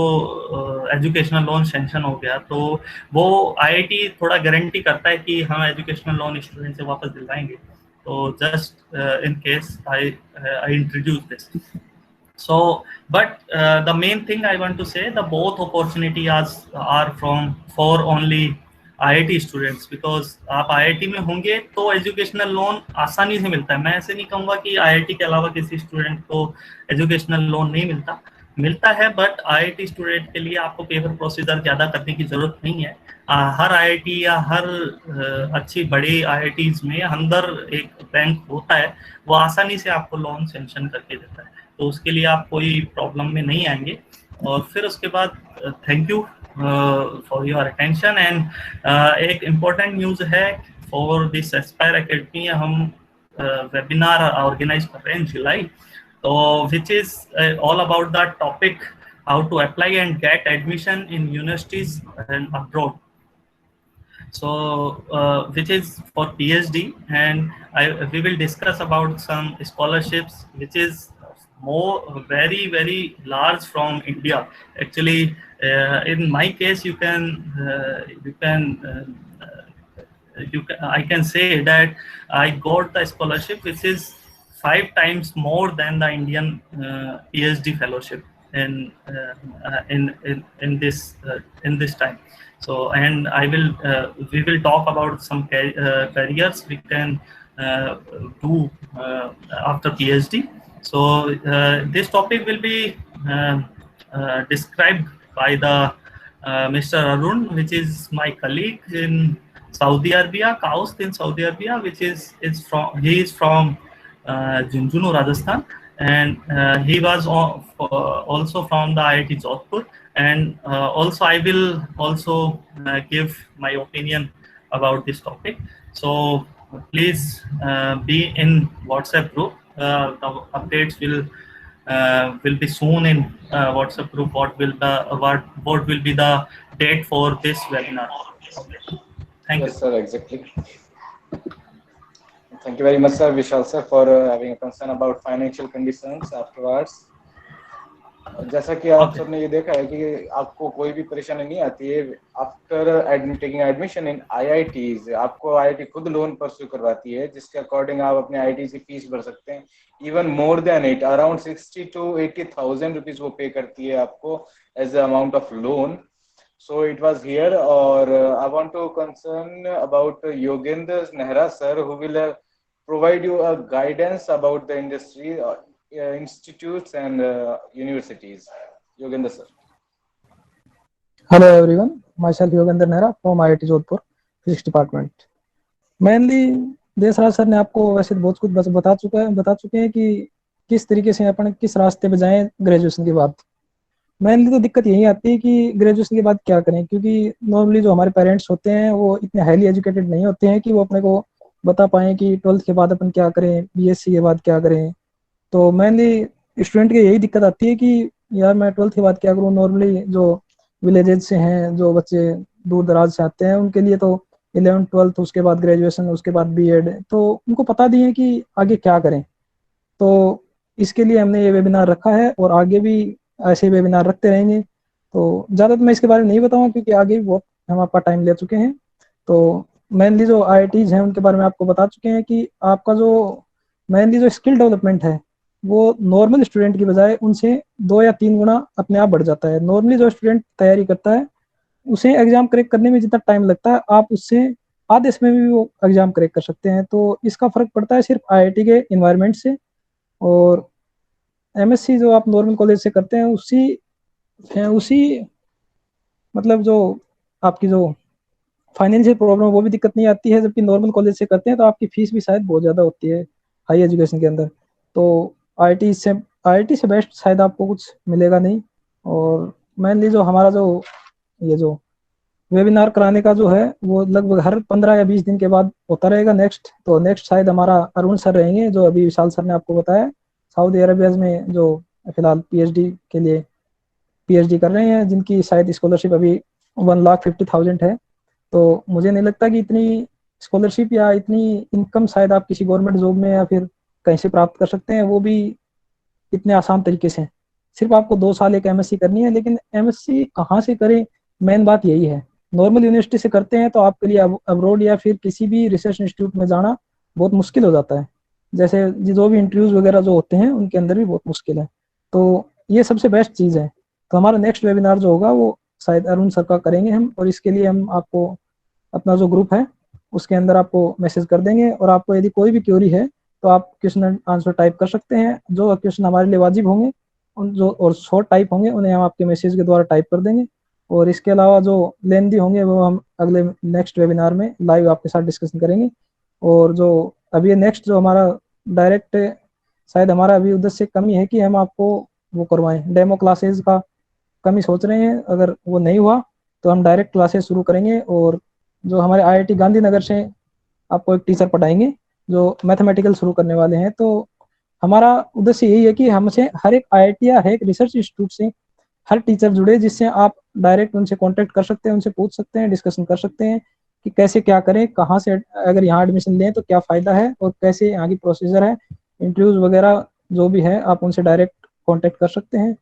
एजुकेशनल लोन सेंक्शन हो गया। तो वो IIT थोड़ा गारंटी करता है कि हम एजुकेशनल लोन स्टूडेंट से वापस दिलवाएंगे। So just in case I introduce this. So, but the main thing I want to say, the both opportunities are for only IIT students, because आप IIT में होंगे तो एजुकेशनल लोन आसानी से मिलता है। मैं ऐसे नहीं कहूँगा कि IIT के अलावा किसी स्टूडेंट को एजुकेशनल लोन नहीं मिलता है, बट IIT स्टूडेंट के लिए आपको पेपर प्रोसीजर ज़्यादा करने की ज़रूरत नहीं है। हर IIT या हर अच्छी बड़ी IITs में अंदर एक बैंक होता है, वो आसानी से आपको लोन सेंक्शन करके देता है, तो उसके लिए आप कोई प्रॉब्लम में नहीं आएंगे। और फिर उसके बाद thank you for your attention. And एक इम्पोर्टेंट न्यूज़ है फॉर दिस एस्पायर एकेडमी, हम वेबिनार ऑर्गेनाइज कर रहे हैं इन जुलाई, तो which is all about the topic how to apply and get admission in universities and abroad. So which is for PhD, and we will discuss about some scholarships which is more very large from India. Actually, in my case, I can say that I got the scholarship which is 5 times more than the Indian PhD fellowship in this time. So, and we will talk about some careers we can do after PhD. So this topic will be described by the Mr. Arun, which is my colleague in Saudi Arabia, KAUST in Saudi Arabia, which is he is from Junjunu, Rajasthan, and he was also from the IIT Jodhpur. And also I will also give my opinion about this topic. So please be in WhatsApp group. The updates will be soon in WhatsApp group. What will be the date for this webinar? Thank you. Yes, sir, exactly. Thank you very much, sir, Vishal sir, for having a concern about financial conditions afterwards. जैसा कि आप सबने ये देखा है कि आपको कोई भी परेशानी नहीं आती है after taking admission in IITs। आपको IIT खुद लोन परस्यू करवाती है, जिसके अकॉर्डिंग आप अपने IIT की फीस भर सकते हैं। Even more than it, around 60 to 80,000 rupees वो पे करती है आपको as the amount of loan. So it was here, or I want to concern about Yogendra Nehra sir, who will provide you a guidance about the industry, institutes and universities. Yogendra sir. Hello everyone, myself Yogendra Nehra from IIT Jodhpur, Physics Department. Mainly Desraj sir ने आपको वैसे बहुत कुछ बता चुके हैं कि किस तरीके से अपन किस रास्ते पे जाएं ग्रेजुएशन के बाद। मेनली तो दिक्कत यही आती है कि ग्रेजुएशन के बाद क्या करें, क्योंकि नॉर्मली जो हमारे पेरेंट्स होते हैं वो इतने हाईली एजुकेटेड नहीं होते हैं कि वो अपने को बता पाएँ कि 12th के बाद अपन क्या करें, BSc के बाद क्या करें। तो मेनली स्टूडेंट की यही दिक्कत आती है कि यार मैं 12th के बाद क्या करूँ। नॉर्मली जो विलेजेज से हैं, जो बच्चे दूर दराज से आते हैं, उनके लिए तो 11th 12th उसके बाद ग्रेजुएशन, उसके बाद B.Ed, तो उनको पता नहीं है कि आगे क्या करें। तो इसके लिए हमने ये वेबिनार रखा है और आगे भी ऐसे वेबिनार रखते रहेंगे। तो ज़्यादा तो मैं इसके बारे में नहीं बताऊंगा क्योंकि आगे भी बहुत हम आपका टाइम ले चुके हैं। तो मेनली जो IITs हैं उनके बारे में आपको बता चुके हैं कि आपका जो मेनली जो स्किल डेवलपमेंट है वो नॉर्मल स्टूडेंट की बजाय उनसे 2 या 3 गुना अपने आप बढ़ जाता है। नॉर्मली जो स्टूडेंट तैयारी करता है उसे एग्जाम क्रैक करने में जितना टाइम लगता है, आप उससे आधे समय में भी वो एग्जाम क्रैक कर सकते हैं। तो इसका फर्क पड़ता है सिर्फ IIT के इन्वायरमेंट से। और MSc जो आप नॉर्मल कॉलेज से करते हैं उसी मतलब जो आपकी जो फाइनेंशियल प्रॉब्लम वो भी दिक्कत नहीं आती है, जबकि नॉर्मल कॉलेज से करते हैं तो आपकी फीस भी शायद बहुत ज़्यादा होती है हाई एजुकेशन के अंदर। तो IIT से बेस्ट शायद आपको कुछ मिलेगा नहीं। और मेनली जो हमारा जो वेबिनार कराने का जो है वो लगभग हर 15 या 20 दिन के बाद होता रहेगा। नेक्स्ट शायद हमारा अरुण सर रहेंगे, जो अभी विशाल सर ने आपको बताया, सऊदी अरेबिया में जो फिलहाल PhD के लिए PhD कर रहे हैं, जिनकी शायद स्कॉलरशिप अभी 1,50,000 है। तो मुझे नहीं लगता कि इतनी स्कॉलरशिप या इतनी इनकम शायद आप किसी गवर्नमेंट जॉब में या फिर कहीं से प्राप्त कर सकते हैं, वो भी इतने आसान तरीके से। सिर्फ आपको 2 साल एक MSc करनी है, लेकिन MSc कहाँ से करें, मेन बात यही है। नॉर्मल यूनिवर्सिटी से करते हैं तो आपके लिए अब्रॉड या फिर किसी भी रिसर्च इंस्टीट्यूट में जाना बहुत मुश्किल हो जाता है। जैसे जो भी इंटरव्यूज वगैरह जो होते हैं उनके अंदर भी बहुत मुश्किल है। तो ये सबसे बेस्ट चीज़ है। तो हमारा नेक्स्ट वेबिनार जो होगा वो शायद अरुण सर का करेंगे हम, और इसके लिए हम आपको अपना जो ग्रुप है उसके अंदर आपको मैसेज कर देंगे, और आपको यदि कोई भी क्वेरी है तो आप क्वेश्चन आंसर टाइप कर सकते हैं। जो क्वेश्चन हमारे लिए वाजिब होंगे उन जो और शॉर्ट टाइप होंगे उन्हें हम आपके मैसेज के द्वारा टाइप कर देंगे, और इसके अलावा जो लेंदी होंगे वो हम अगले नेक्स्ट वेबिनार में लाइव आपके साथ डिस्कशन करेंगे। और जो अभी नेक्स्ट जो हमारा डायरेक्ट, शायद हमारा अभी उद्देश्य कमी है कि हम आपको वो करवाएं डेमो क्लासेस का, कमी सोच रहे हैं। अगर वो नहीं हुआ तो हम डायरेक्ट क्लासेस शुरू करेंगे, और जो हमारे IIT गांधीनगर से आपको एक टीचर पढ़ाएंगे जो मैथमेटिकल शुरू करने वाले हैं। तो हमारा उद्देश्य यही है कि हमसे हर एक IIT या हर एक रिसर्च इंस्टीट्यूट से हर टीचर जुड़े, जिससे आप डायरेक्ट उनसे कांटेक्ट कर सकते हैं, उनसे पूछ सकते हैं, डिस्कशन कर सकते हैं कि कैसे क्या करें, कहाँ से अगर यहाँ एडमिशन लें तो क्या फ़ायदा है, और कैसे यहाँ की प्रोसीजर है, इंटरव्यूज़ वगैरह जो भी है आप उनसे डायरेक्ट कांटेक्ट कर सकते हैं।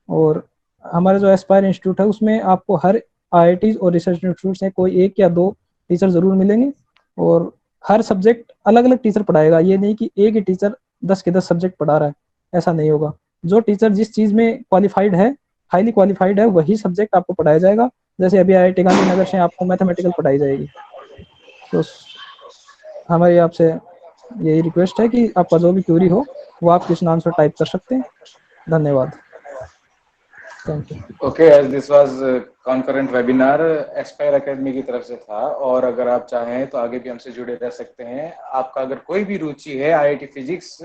और हमारे जो एस्पायर इंस्टीट्यूट है उसमें आपको हर IIT और रिसर्च इंस्टीट्यूट से कोई 1 या 2 टीचर ज़रूर मिलेंगे, और हर सब्जेक्ट अलग अलग टीचर पढ़ाएगा। ये नहीं कि एक ही टीचर 10 के 10 सब्जेक्ट पढ़ा रहा है, ऐसा नहीं होगा। जो टीचर जिस चीज़ में क्वालिफाइड है, हाईली क्वालिफाइड है, वही सब्जेक्ट आपको पढ़ाया जाएगा। जैसे अभी IIT गांधीनगर से आपको मैथमेटिकल पढ़ाई जाएगी। तो हमारी आपसे यही रिक्वेस्ट है कि आपका जो भी क्वेरी हो वो आप क्वेश्चन आंसर टाइप कर सकते हैं। धन्यवाद। Thank you. Okay, as this was concurrent webinar Aspire Academy की तरफ से था, और अगर आप चाहें तो आगे भी हमसे जुड़े रह सकते हैं। आपका अगर कोई भी रुचि है IIT फिजिक्स,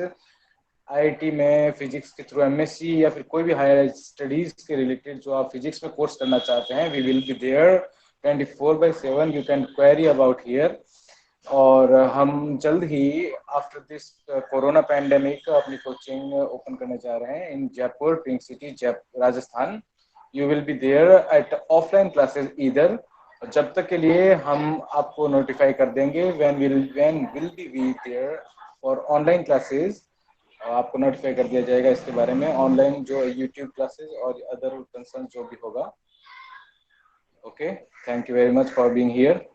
IIT में फिजिक्स के थ्रू MSc या फिर कोई भी हायर स्टडीज के रिलेटेड जो आप फिजिक्स में कोर्स करना चाहते हैं, we will be there 24/7। You can query about here. और हम जल्द ही आफ्टर दिस कोरोना पैंडेमिक अपनी कोचिंग ओपन करने जा रहे हैं in Jaipur, pink city, Rajasthan. You will be there at offline classes either. जब तक के लिए हम आपको नोटिफाई कर देंगे when will be there for online classes. आपको नोटिफाई कर दिया जाएगा इसके बारे में, ऑनलाइन जो यूट्यूब क्लासेस और अदर कंसर्न जो भी होगा। Okay, thank you very much for being here.